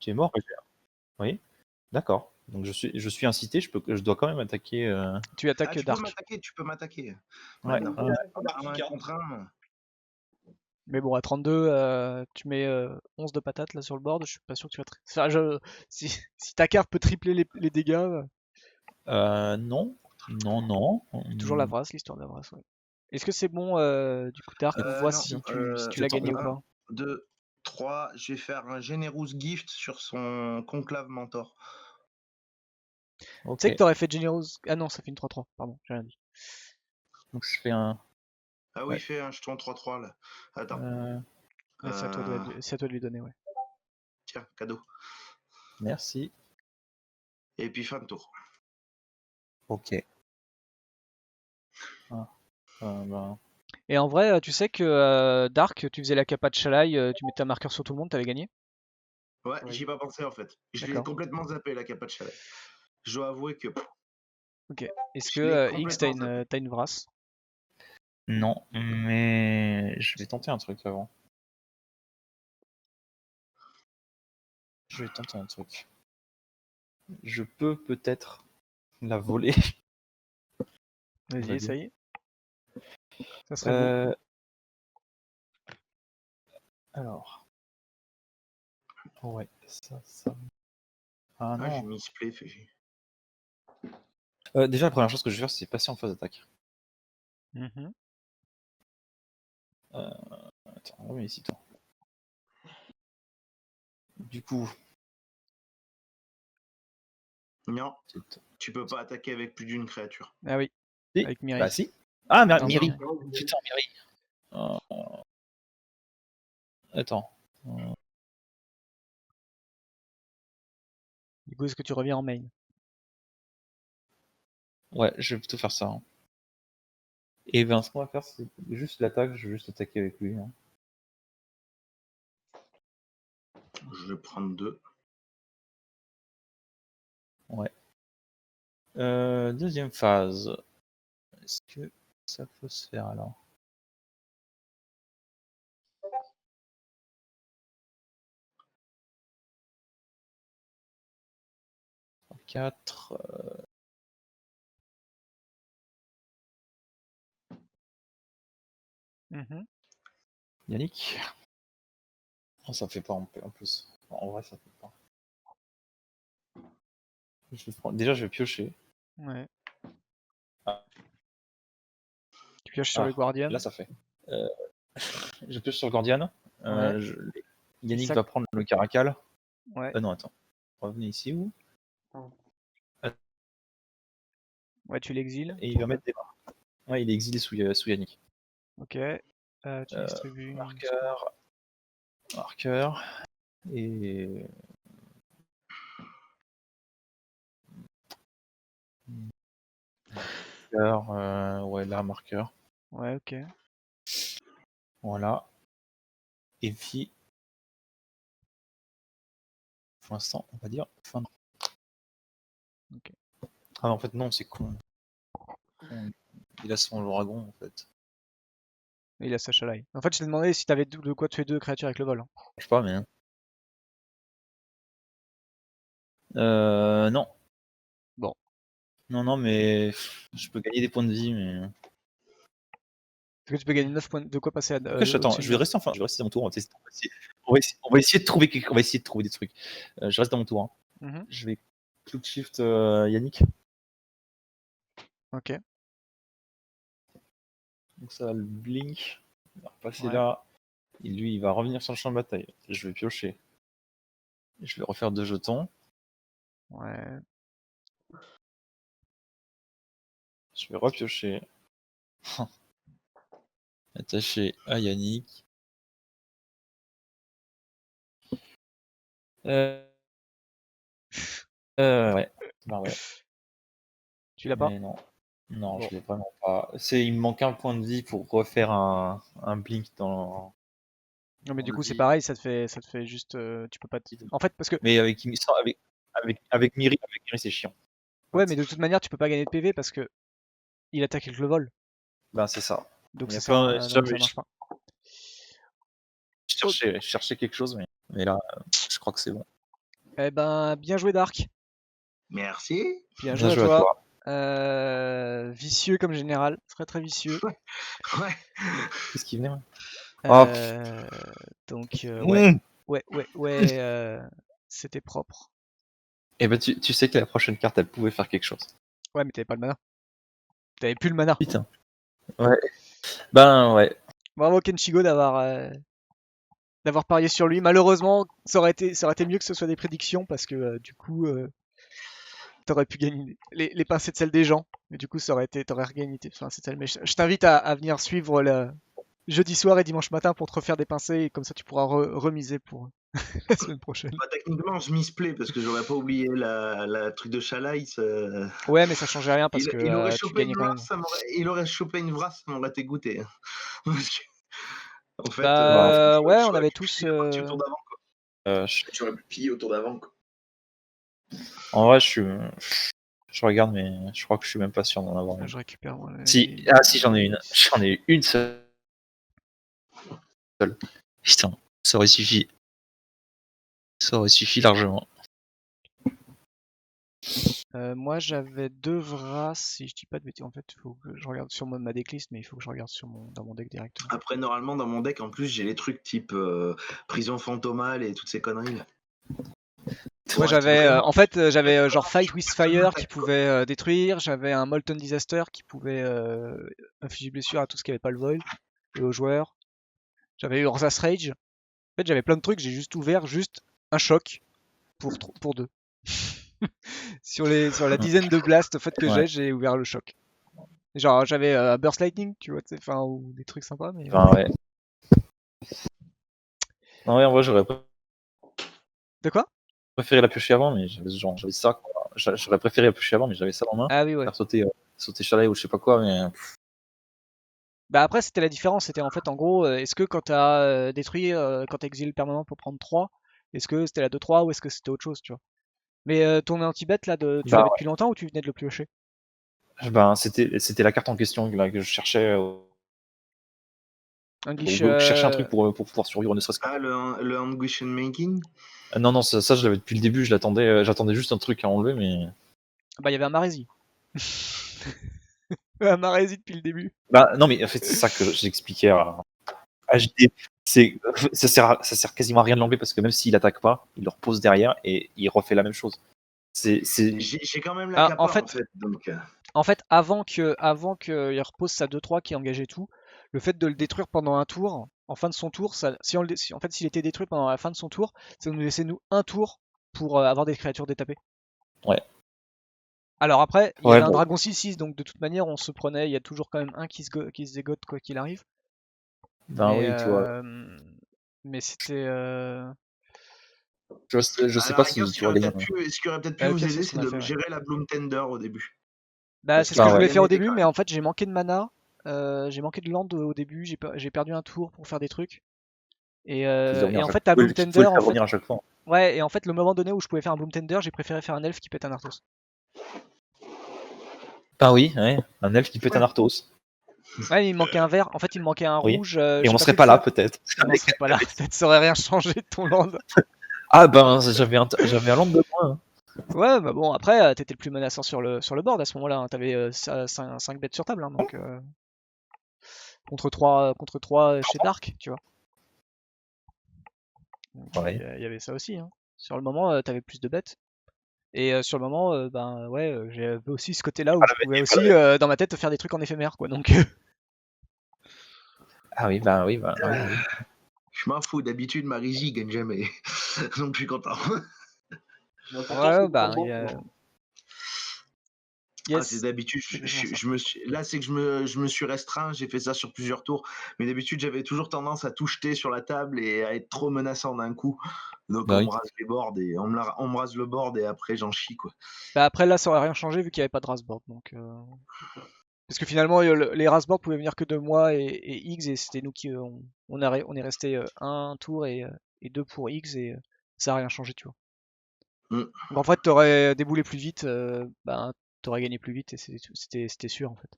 Tu es mort, Régène. Oui. D'accord. Donc je suis incité, je dois quand même attaquer. Tu attaques tu Dark. tu peux m'attaquer. Ouais. Maintenant. ouais. Un contre un. Mais bon, à 32, tu mets 11 de patates là sur le board, je suis pas sûr que tu vas. Enfin, si ta carte peut tripler les dégâts, Non. Non. toujours la brasse, l'histoire de la brasse. Ouais. Est-ce que c'est bon, du coup, Dark, on voit Non, si je tu l'as tente gagné ou de- pas? 2, 3, je vais faire un Generous Gift sur son Conclave Mentor. Ok. Tu sais que t'aurais fait Generous. Ah non, ça fait une 3-3, pardon, j'ai rien dit. Donc je fais un. Ah oui, Ouais. il fait un jeton 3-3 là. Attends, Ouais, c'est à toi de lui donner, ouais. tiens, cadeau. Merci. Et puis fin de tour. Ok. Ben, Et en vrai, tu sais que Dark, tu faisais la capa de Shalai, tu mettais un marqueur sur tout le monde, t'avais gagné? Ouais, Oui. j'y ai pas pensé en fait. Je l'ai D'accord. complètement zappé la capa de chalet. Je dois avouer que. Ok. Est-ce Je l'ai que X, complètement t'as une brasse? non, mais je vais tenter un truc avant. Je vais tenter un truc. Je peux peut-être la voler. Vas-y, va dire. essaye. Ça serait beau. Alors. Ouais, ça. Ah Ah, j'ai non. misplay, fait chier. Déjà, la première chose que je vais faire, c'est passer en phase d'attaque. Mhm. Attends, remets ici, toi. Du coup, Non, c'est- tu peux pas attaquer avec plus d'une créature. Ah oui, si. avec Miri. Bah si. Ah, Non, Miri. Miri. Putain, Miri. Attends. Du coup, est-ce que tu reviens en main? Ouais, je vais plutôt faire ça. Hein. Et ben, ce qu'on va faire, c'est juste l'attaque. Je vais juste attaquer avec lui. Hein. Je vais prendre 2. Ouais. Deuxième phase. Est-ce que ça peut se faire alors? 4. Mhm. Yannick. Oh, ça fait pas en plus. En vrai, ça fait pas. Déjà, je vais piocher. Ouais. Ah. Tu pioches sur le Guardian. Là, ça fait. Je pioche sur le Guardian. Ouais. Yannick Ça- va prendre le Caracal. Ouais. Non, attends. Revenez ici où? Ouais, tu l'exiles. Et il va mettre des marques. Ouais, il est exilé sous Yannick. Ok. Tu distribues. Marqueur. Et. Marqueur. Ouais, là, marqueur. Ouais, ok. Voilà. Et puis. Pour l'instant, on va dire fin. Ok. Ah, en fait, non, c'est con. Il a son dragon, en fait. Et il a sa Shalai. En fait, je t'ai demandé si t'avais de quoi tuer 2 créatures avec le vol. Hein. Je sais pas, mais. Non. Bon. Non, mais. Je peux gagner des points de vie, mais. Est-ce que tu peux gagner 9 points de quoi passer à. Après, j'attends, au-dessus je de vais 9. rester enfin, je vais rester dans mon tour. On va essayer de trouver on va essayer de trouver des trucs. Je reste dans mon tour. Hein. Mhm. Je vais click shift Yannick. Ok. Donc ça va le blink. Il va repasser Ouais. là. Et lui, il va revenir sur le champ de bataille. Je vais piocher. Je vais refaire 2 jetons. Ouais. Je vais repiocher. Attaché à Yannick. Ouais. Bah ouais. Tu l'as pas? Mais non. Non, Bon. je l'ai vraiment pas. Il me manque un point de vie pour refaire un blink dans. Non, mais On du le coup, c'est dit. pareil, ça te fait juste. Tu peux pas. En fait, parce que. Mais avec Miri, c'est chiant. Ouais, mais de toute manière, tu peux pas gagner de PV parce que il attaque avec le vol. Ben c'est ça. Donc Il y a ça sert pas, donc ça marche pas. je cherchais quelque chose, mais là, je crois que c'est bon. Eh ben, bien joué Dark. Merci. Bien Bien joué à joué à toi. toi. Vicieux comme général. Très très vicieux. Ouais. Qu'est-ce qui venait? Euh, donc, ouais. Mmh. Ouais. C'était propre. Et ben tu sais que la prochaine carte, elle pouvait faire quelque chose. Ouais, mais t'avais pas le mana. T'avais plus le mana. Putain. Ouais. Ben ouais. Bravo Kenchigo d'avoir parié sur lui. Malheureusement, ça aurait été mieux que ce soit des prédictions parce que du coup, t'aurais pu gagner les pincées de celle des gens. Mais du coup, t'aurais regagné tes pincées de celle. Mais je t'invite à venir suivre le jeudi soir et dimanche matin pour te refaire des pincées et comme ça tu pourras remiser pour la semaine prochaine. Bah, techniquement, je misplay parce que j'aurais pas oublié la truc de Shalai. Ouais, mais ça changeait rien parce que Il aurait tu chopé gagnais une quand vrasse, même. il aurait chopé une vrasse, ça m'aurait dégoûté. En fait, Bah ouais, on j'aurais avait pu tous. plier la partie au tour d'avant. Je- pu plier au tour d'avant. En vrai, je regarde, mais je crois que je suis même pas sûr d'en avoir une. Je récupère moi, Si, si, j'en ai une. J'en ai une seule. Putain, ça aurait suffi. Ça aurait suffi largement. Moi, j'avais 2 Vras, si je dis pas de bêtises. En fait, il faut que je regarde sur ma decklist, mais il faut que je regarde dans mon deck directement. Après, normalement, dans mon deck, en plus, j'ai les trucs type prison fantomale et toutes ces conneries là. Moi, Ouais, j'avais, vraiment. en fait, j'avais genre Fight with Fire qui pouvait détruire. J'avais un Molten Disaster qui pouvait infliger blessure à tout ce qui avait pas le void et aux joueurs. J'avais Urza's Rage. En fait, j'avais plein de trucs. J'ai juste ouvert juste un choc pour 2. sur la dizaine de blasts en fait que Ouais. j'ai ouvert le choc. Genre, j'avais Burst Lightning, tu vois, enfin, ou des trucs sympas, mais. Enfin, ouais. Non, ouais, en vrai, j'aurais De quoi? préféré la piocher avant, mais j'avais ça, quoi. J'aurais préféré la piocher avant, mais j'avais ça en main. Ah oui, ouais. Faire sauter chalet ou je sais pas quoi, mais. Bah après, c'était la différence. C'était en fait, en gros, est-ce que quand t'as détruit, quand t'as exilé le permanent pour prendre 3, est-ce que c'était la 2-3 ou est-ce que c'était autre chose, tu vois? Mais ton anti-bet, là, tu Bah, l'avais depuis longtemps ou tu venais de le piocher? Ben, c'était la carte en question là, que je cherchais Anguish, pour chercher un truc pour pouvoir survivre, ne serait-ce que. Ah, le Anguish Making. Non, ça je l'avais depuis le début, j'attendais juste un truc à enlever, mais. bah, il y avait un Marési. Un Marési depuis le début. Bah, non, mais en fait, c'est ça que j'expliquais à JD. Ça sert quasiment à rien de l'enlever parce que même s'il attaque pas, il le repose derrière et il refait la même chose. J'ai quand même la Ah, capa, en fait, donc, En fait, avant qu'il repose sa 2-3 qui engageait tout, le fait de le détruire pendant un tour, en fin de son tour, en fait, s'il était détruit pendant la fin de son tour, ça nous laissait nous un tour pour avoir des créatures détapées. Ouais. Alors après, il y Ouais, avait un bon. dragon 6-6, donc de toute manière, on se prenait, il y a toujours quand même un qui se dégote quoi qu'il arrive. Ben mais oui, tu vois. mais c'était. Je sais à la pas rigueur, si tu vois les. ce qui aurait peut-être pu Au vous pire, c'est aider, ce qu'on c'est a de fait, ouais. gérer la Bloom Tender au début. Bah, Parce c'est que ce que Ah je ouais. voulais ça faire au m'aidait début, quand mais même. en fait, j'ai manqué de mana. J'ai manqué de land au début, j'ai perdu un tour pour faire des trucs. Et en fait, ta Bloom Tu pouvais Tender, le en faire fait, revenir à chaque fois. ouais, et en fait, le moment donné où je pouvais faire un Bloom Tender, j'ai préféré faire un elfe qui pète un Arthos. Ah oui, ouais. Un elfe qui pète un Arthos. Ouais, il me manquait un vert. En fait, il me manquait un Oui. rouge. Et j'ai on pas serait pu pas le là, faire. peut-être. Et on serait pas là. Peut-être ça aurait rien changé de ton land. Ah ben, j'avais un land de moins. Hein. Ouais, bah bon, après, t'étais le plus menaçant sur le board à ce moment-là. Hein. T'avais 5 bêtes sur table. Hein, donc, contre 3 chez Dark, tu vois. Donc, Ouais. il y avait ça aussi. Hein. Sur le moment, t'avais plus de bêtes. Et sur le moment, ben ouais, j'avais aussi ce côté-là où je pouvais aussi, dans ma tête, faire des trucs en éphémère, quoi. Donc, Ah oui, bah oui. Je m'en fous, d'habitude, Marisi gagne jamais. Donc je suis content. Mais pourtant, ouais, c'est bah, bon, il y a... Ah, c'est Yes, d'habitude, c'est exactement ça. là, c'est que je me suis restreint, j'ai fait ça sur plusieurs tours. Mais d'habitude, j'avais toujours tendance à tout jeter sur la table et à être trop menaçant d'un coup. Donc, Bah on oui. me rase les boards et on me rase le board et après, j'en chie, quoi. Bah après là ça aurait rien changé vu qu'il n'y avait pas de Rasboard donc parce que finalement les Rasboard pouvaient venir que de moi et X et c'était nous qui on est resté un tour et 2 pour X et ça a rien changé tu vois. Mm. Donc en fait t'aurais déboulé plus vite, ben t'aurais gagné plus vite et c'était sûr en fait.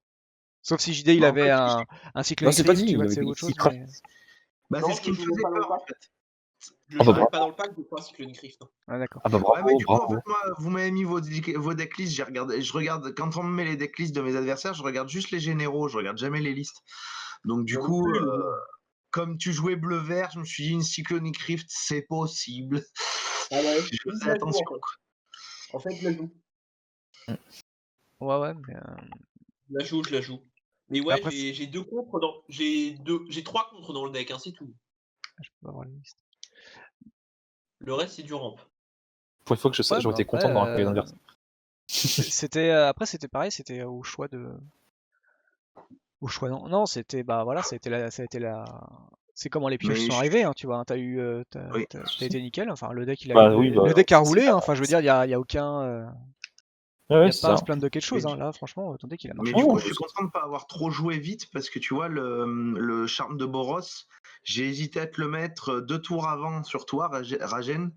Sauf si JD il Bah, en avait fait, un Cyclonic c'est pas Rift dit, tu vois il c'est avait autre chose il mais... bah, Non, c'est ce je qui me le jouais faisait pas dans le peur, en pack. fait. Je le jouais pas dans le pack, je pense que le Grift. Ah d'accord. Ah bah Ouais, mais bravo, du coup, en fait, bravo. moi, vous m'avez mis vos decklists, je regarde, quand on me met les decklists de mes adversaires, je regarde juste les généraux, je regarde jamais les listes. Donc, du Moi non coup, plus, comme tu jouais bleu-vert, je me suis dit une Cyclonic Rift, c'est possible. Ah ouais, Je je faisais la joue, attention. en fait, je la joue. Ouais mais Je la joue. Mais ouais, après j'ai 2 contres dans. J'ai 3 contres dans le deck, hein, c'est tout. je peux avoir la liste. Le reste, c'est du ramp. Pour une fois que Ouais, j'aurais bah été après, content dans les adversaires. après c'était pareil, c'était au choix de... Au choix non, c'était bah voilà, ça a été la... C'est comment les pioches Mais sont arrivées, hein, tu vois. Hein, t'as eu, oui. t'as été nickel. Enfin, le deck Bah oui, le deck a roulé. c'est Hein, enfin, je veux dire, il y a aucun, ouais, y a c'est pas à ça. se plaindre de quelque chose. Mais Hein, là, franchement, ton deck il a Mais marché. du Oh, coup, je suis content de ne pas avoir trop joué vite parce que tu vois, le charme de Boros, j'ai hésité à te le mettre 2 tours avant sur toi, Ragen,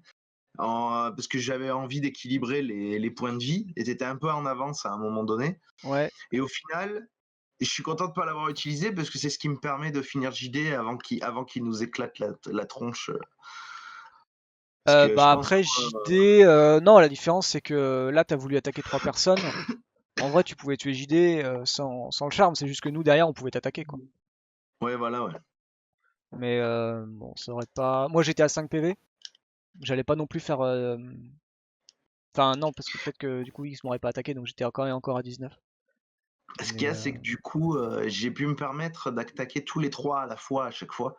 parce que j'avais envie d'équilibrer les points de vie et tu étais un peu en avance à un moment donné. Ouais. Et au final, je suis content de ne pas l'avoir utilisé parce que c'est ce qui me permet de finir JD avant qu'il nous éclate la tronche. Parce que je Bah pense après JD, non, la différence c'est que là t'as voulu attaquer 3 personnes. En vrai, tu pouvais tuer JD sans le charme, c'est juste que nous derrière on pouvait t'attaquer quoi. ouais, voilà, ouais. Mais bon, ça aurait pas. Moi j'étais à 5 PV, j'allais pas non plus faire. Enfin, non, parce que peut-être que du coup X m'aurait pas attaqué donc j'étais encore et encore à 19. Ce qu'il Mais y a, c'est que du coup, j'ai pu me permettre d'attaquer tous les 3 à la fois à chaque fois.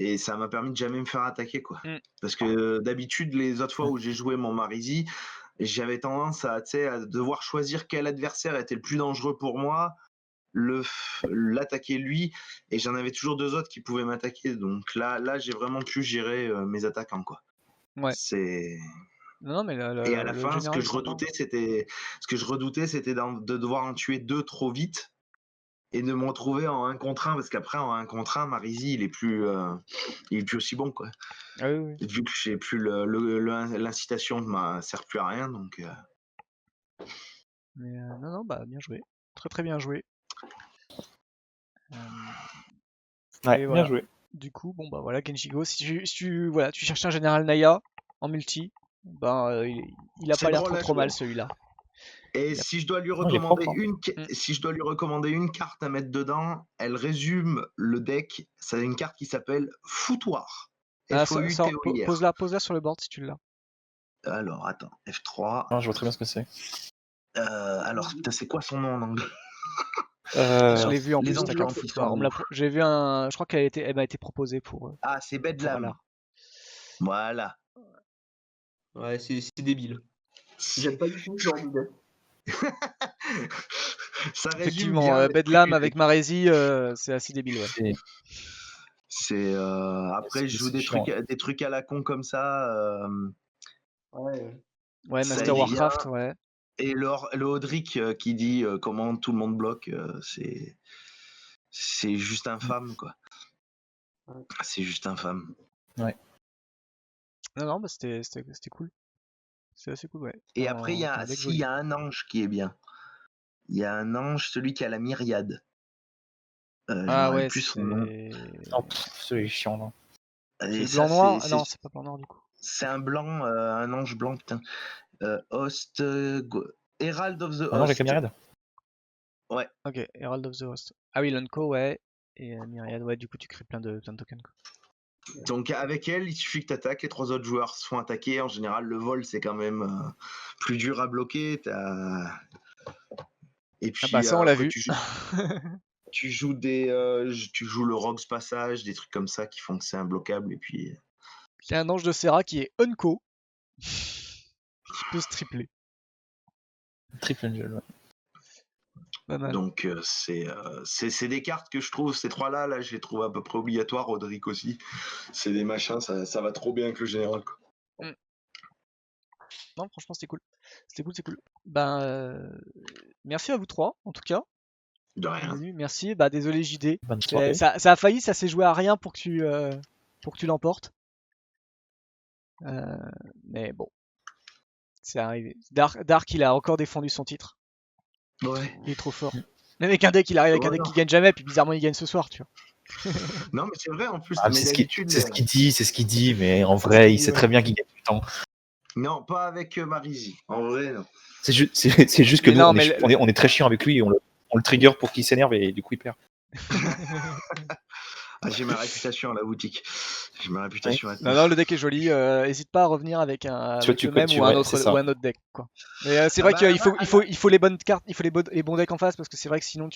Et ça m'a permis de jamais me faire attaquer, quoi. Mm. Parce que d'habitude, les autres fois Mm. où j'ai joué mon Marizy, j'avais tendance à, tu sais, à devoir choisir quel adversaire était le plus dangereux pour moi, l'attaquer lui, et j'en avais toujours 2 autres qui pouvaient m'attaquer. Donc là, j'ai vraiment pu gérer mes attaquants, quoi. Ouais. C'est Non, mais Et à la le fin, ce général que est je sympa. redoutais, c'était de devoir en tuer 2 trop vite et de me retrouver en 1 contre 1, parce qu'après en 1 contre 1, Marizy il est plus aussi bon, quoi. Ah oui, oui. Vu que j'ai plus l'incitation ne sert plus à rien, donc Mais non, non, bah bien joué. Très très bien joué. Euh, Ouais, et bien voilà. joué. Du coup, bon bah voilà, Genjigo, voilà, tu cherches un général Naya en multi, ben il a c'est pas l'air drôle à trop jouer. mal celui-là. Et Il a- si je dois lui Non, il est propre, recommander hein. si je dois lui recommander une carte à mettre dedans, elle résume le deck. C'est une carte qui s'appelle Foutoir. Ah, Foutoir. pose-la sur le board si tu l'as. Alors attends, F3. Ah, je vois très bien ce que c'est. Alors putain, c'est quoi son nom en anglais? Je l'ai vu en Les plus ta ambulances, carte ils foutoir. sont où? J'ai vu un, je crois elle m'a été proposée pour Ah, c'est Bedlam. Alar. Voilà. Ouais, c'est débile. J'aime pas du tout ce genre de deck. Ça résume Effectivement, bien l'esprit Bedlam du avec deck. Marési, c'est assez débile, ouais. C'est après je joue c'est chiant, des trucs à la con comme ça. Ouais. Ouais, Ça Master aide bien. Warcraft, ouais. Et le Audric qui dit comment tout le monde bloque, c'est juste infâme, quoi. Ouais. C'est juste infâme. Non, non, bah c'était cool. C'est assez cool, ouais. Et après, il y T'as a, un deck si, il y joli. a un ange qui est bien. Il y a un ange, celui qui a la myriade. Je me Ah rappelle ouais, plus son nom. Oh, c'est chiant, là. C'est Et le ça, blanc-noir? Ah non, c'est pas blanc-noir du coup. c'est un blanc, un ange blanc, putain. Host, Herald of the Ah non, j'ai Host. Camarade. Ouais. Ok, Herald of the Host. Ah oui, Lonko, ouais. Et Myriad, ouais, du coup tu crées plein de tokens, quoi. Donc avec elle, il suffit que tu attaques, les 3 autres joueurs se font attaquer. En général, le vol, c'est quand même plus dur à bloquer. Et Ah bah puis ça on l'a après, vu. tu joues tu joues le Rogue's Passage, des trucs comme ça qui font que c'est imbloquable. Et puis Il y a un ange de Serra qui est Unco. Qui peut se tripler. Triple Angel, ouais. Pas mal. donc c'est des cartes que je trouve, ces 3 là, je les trouve à peu près obligatoires. Roderick aussi. C'est des machins, ça va trop bien avec le général, quoi. Mm. Non, franchement c'était cool. C'était cool, c'est cool. Ben merci à vous trois, en tout cas. De rien. Bienvenue, merci. Bah désolé JD. Bonne soirée. Ça a failli, ça s'est joué à rien pour que tu l'emportes. Mais bon, c'est arrivé. Dark, il a encore défendu son titre. Ouais. Il est trop fort. Même avec un deck, il arrive avec un deck qui gagne jamais, puis bizarrement il gagne ce soir, tu vois. Non, mais c'est vrai en plus. Ah, mais d'habitude, c'est ce qu'il dit, mais en vrai, il sait très bien qu'il gagne du temps. non, pas avec Marizy. En vrai, non. C'est juste que Mais nous, non, on est très chiant avec lui, et on le trigger pour qu'il s'énerve et du coup il perd. Ah, j'ai ma réputation à la boutique. J'ai ma réputation à Non, tenir. non, le deck est joli. Hésite pas à revenir avec le même ou un autre deck, quoi. Mais c'est vrai qu'il faut les bonnes cartes, il faut les bons decks en face parce que c'est vrai que sinon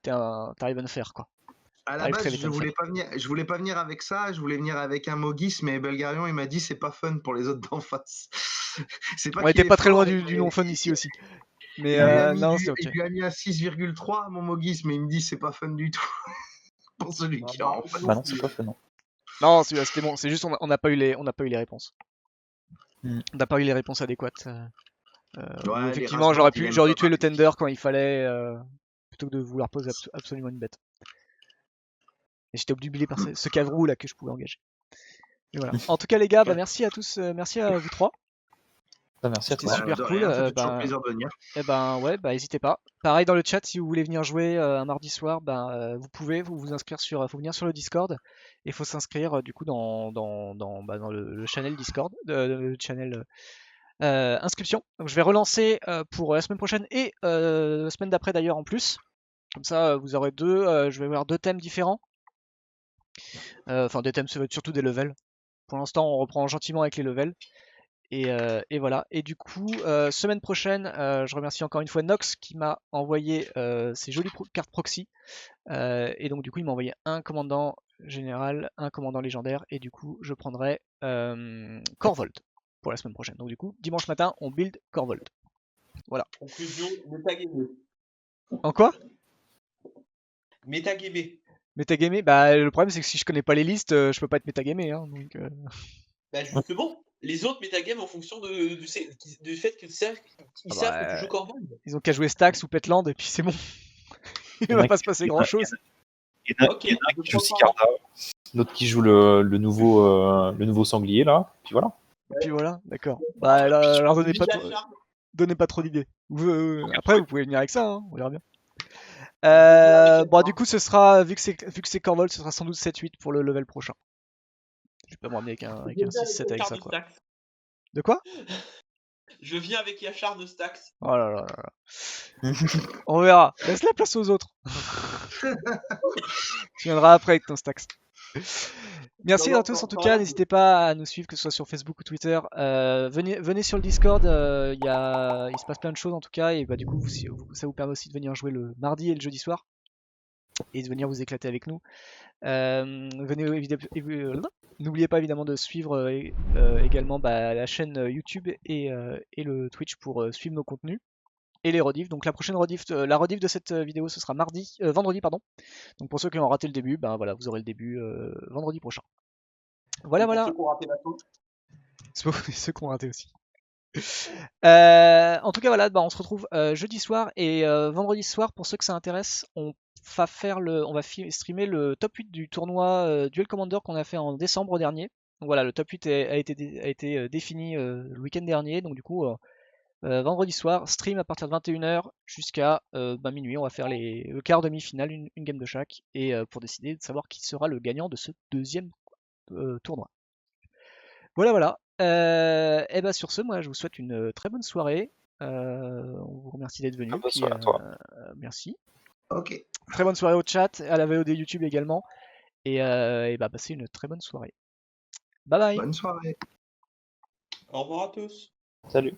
t'arrives à faire, quoi. À la base, je voulais pas venir avec ça. Je voulais venir avec un Mogis, mais Belgarion, il m'a dit c'est pas fun pour les autres d'en face. C'est pas On était qu'il est pas très loin fort, du non fun ici aussi. Mais il c'est ok. lui a mis un 6,3 mon Mogis, mais il me dit c'est pas fun du tout. Pour celui qui est en face. Bah non, c'est pas fun, non. Non, c'était bon. C'est juste on n'a pas eu les réponses. Mm. On n'a pas eu les réponses adéquates. Ouais, effectivement, j'aurais dû tuer le tender quand il fallait, plutôt que de vouloir poser absolument une bête. Et j'étais obnubilé par ce cavrou là que je pouvais engager. Et voilà. En tout cas les gars, bah merci à tous, merci à vous trois. Merci à C'était toi. super De cool. rien, ça fait toujours plaisir de venir. Eh ben ouais, bah n'hésitez pas. Pareil dans le chat, si vous voulez venir jouer un mardi soir, vous pouvez vous inscrire faut venir sur le Discord et il faut s'inscrire du coup dans le channel Discord, le channel inscription. Donc je vais relancer pour la semaine prochaine et la semaine d'après d'ailleurs en plus. Comme ça, vous aurez je vais avoir 2 thèmes différents. Enfin des thèmes, ça va être surtout des levels. Pour l'instant, on reprend gentiment avec les levels. Et voilà. Et du coup, semaine prochaine, je remercie encore une fois Nox qui m'a envoyé ces jolies cartes proxy. Et donc, du coup, il m'a envoyé un commandant général, un commandant légendaire. Et du coup, je prendrai Corvold pour la semaine prochaine. Donc, du coup, dimanche matin, on build Corvold. Voilà. Conclusion, métagamé. En quoi? Métagamé. Métagamé, bah le problème c'est que si je connais pas les listes, je peux pas être métagamé. Hein, donc, Bah justement, les autres métagames en fonction du fait qu'ils savent que tu joues Corvold. ils ont qu'à jouer Stax ou Petland et puis c'est bon. Il y en va a pas qui- se passer il y en a- grand chose. Il y en a Ok, il y en a un je qui joue comprends. Sicarda, l'autre qui joue le nouveau sanglier là, puis voilà. Et puis voilà, d'accord. Bah alors donnez pas trop d'idées. Après vous pouvez venir avec ça, hein, on verra bien. Bon du coup ce sera, vu que c'est Corvold, ce sera sans doute 7-8 pour le level prochain. Je vais pas me ramener avec un 6-7 avec ça quoi. De quoi? Je viens avec Yachar de Stax. Oh là là là là. On verra. Laisse la place aux autres. Tu viendras après avec ton Stax. Merci à tous en tout cas, n'hésitez pas à nous suivre que ce soit sur Facebook ou Twitter. Venez sur le Discord, il se passe plein de choses en tout cas et bah du coup ça vous permet aussi de venir jouer le mardi et le jeudi soir et de venir vous éclater avec nous. N'oubliez pas évidemment de suivre également la chaîne YouTube et le Twitch pour suivre nos contenus et les rediffs. Donc la prochaine rediff, la rediff de cette vidéo ce sera vendredi pardon. Donc pour ceux qui ont raté le début, voilà, vous aurez le début vendredi prochain. Voilà. Ceux qui ont raté bateau. Ceux qui ont raté aussi. En tout cas voilà, on se retrouve jeudi soir et vendredi soir pour ceux que ça intéresse, on va streamer le top 8 du tournoi Duel Commander qu'on a fait en décembre dernier. Donc voilà, le top 8 a été défini le week-end dernier, donc du coup vendredi soir, stream à partir de 21h jusqu'à minuit. On va faire le quart demi-finale, une game de chaque, et pour décider de savoir qui sera le gagnant de ce deuxième tournoi. Voilà. Et bah sur ce, moi je vous souhaite une très bonne soirée. On vous remercie d'être venu. Bonne soirée à toi. Merci. Ok. Très bonne soirée au chat, à la VOD YouTube également. Et passez une très bonne soirée. Bye bye. Bonne soirée. Au revoir à tous. Salut.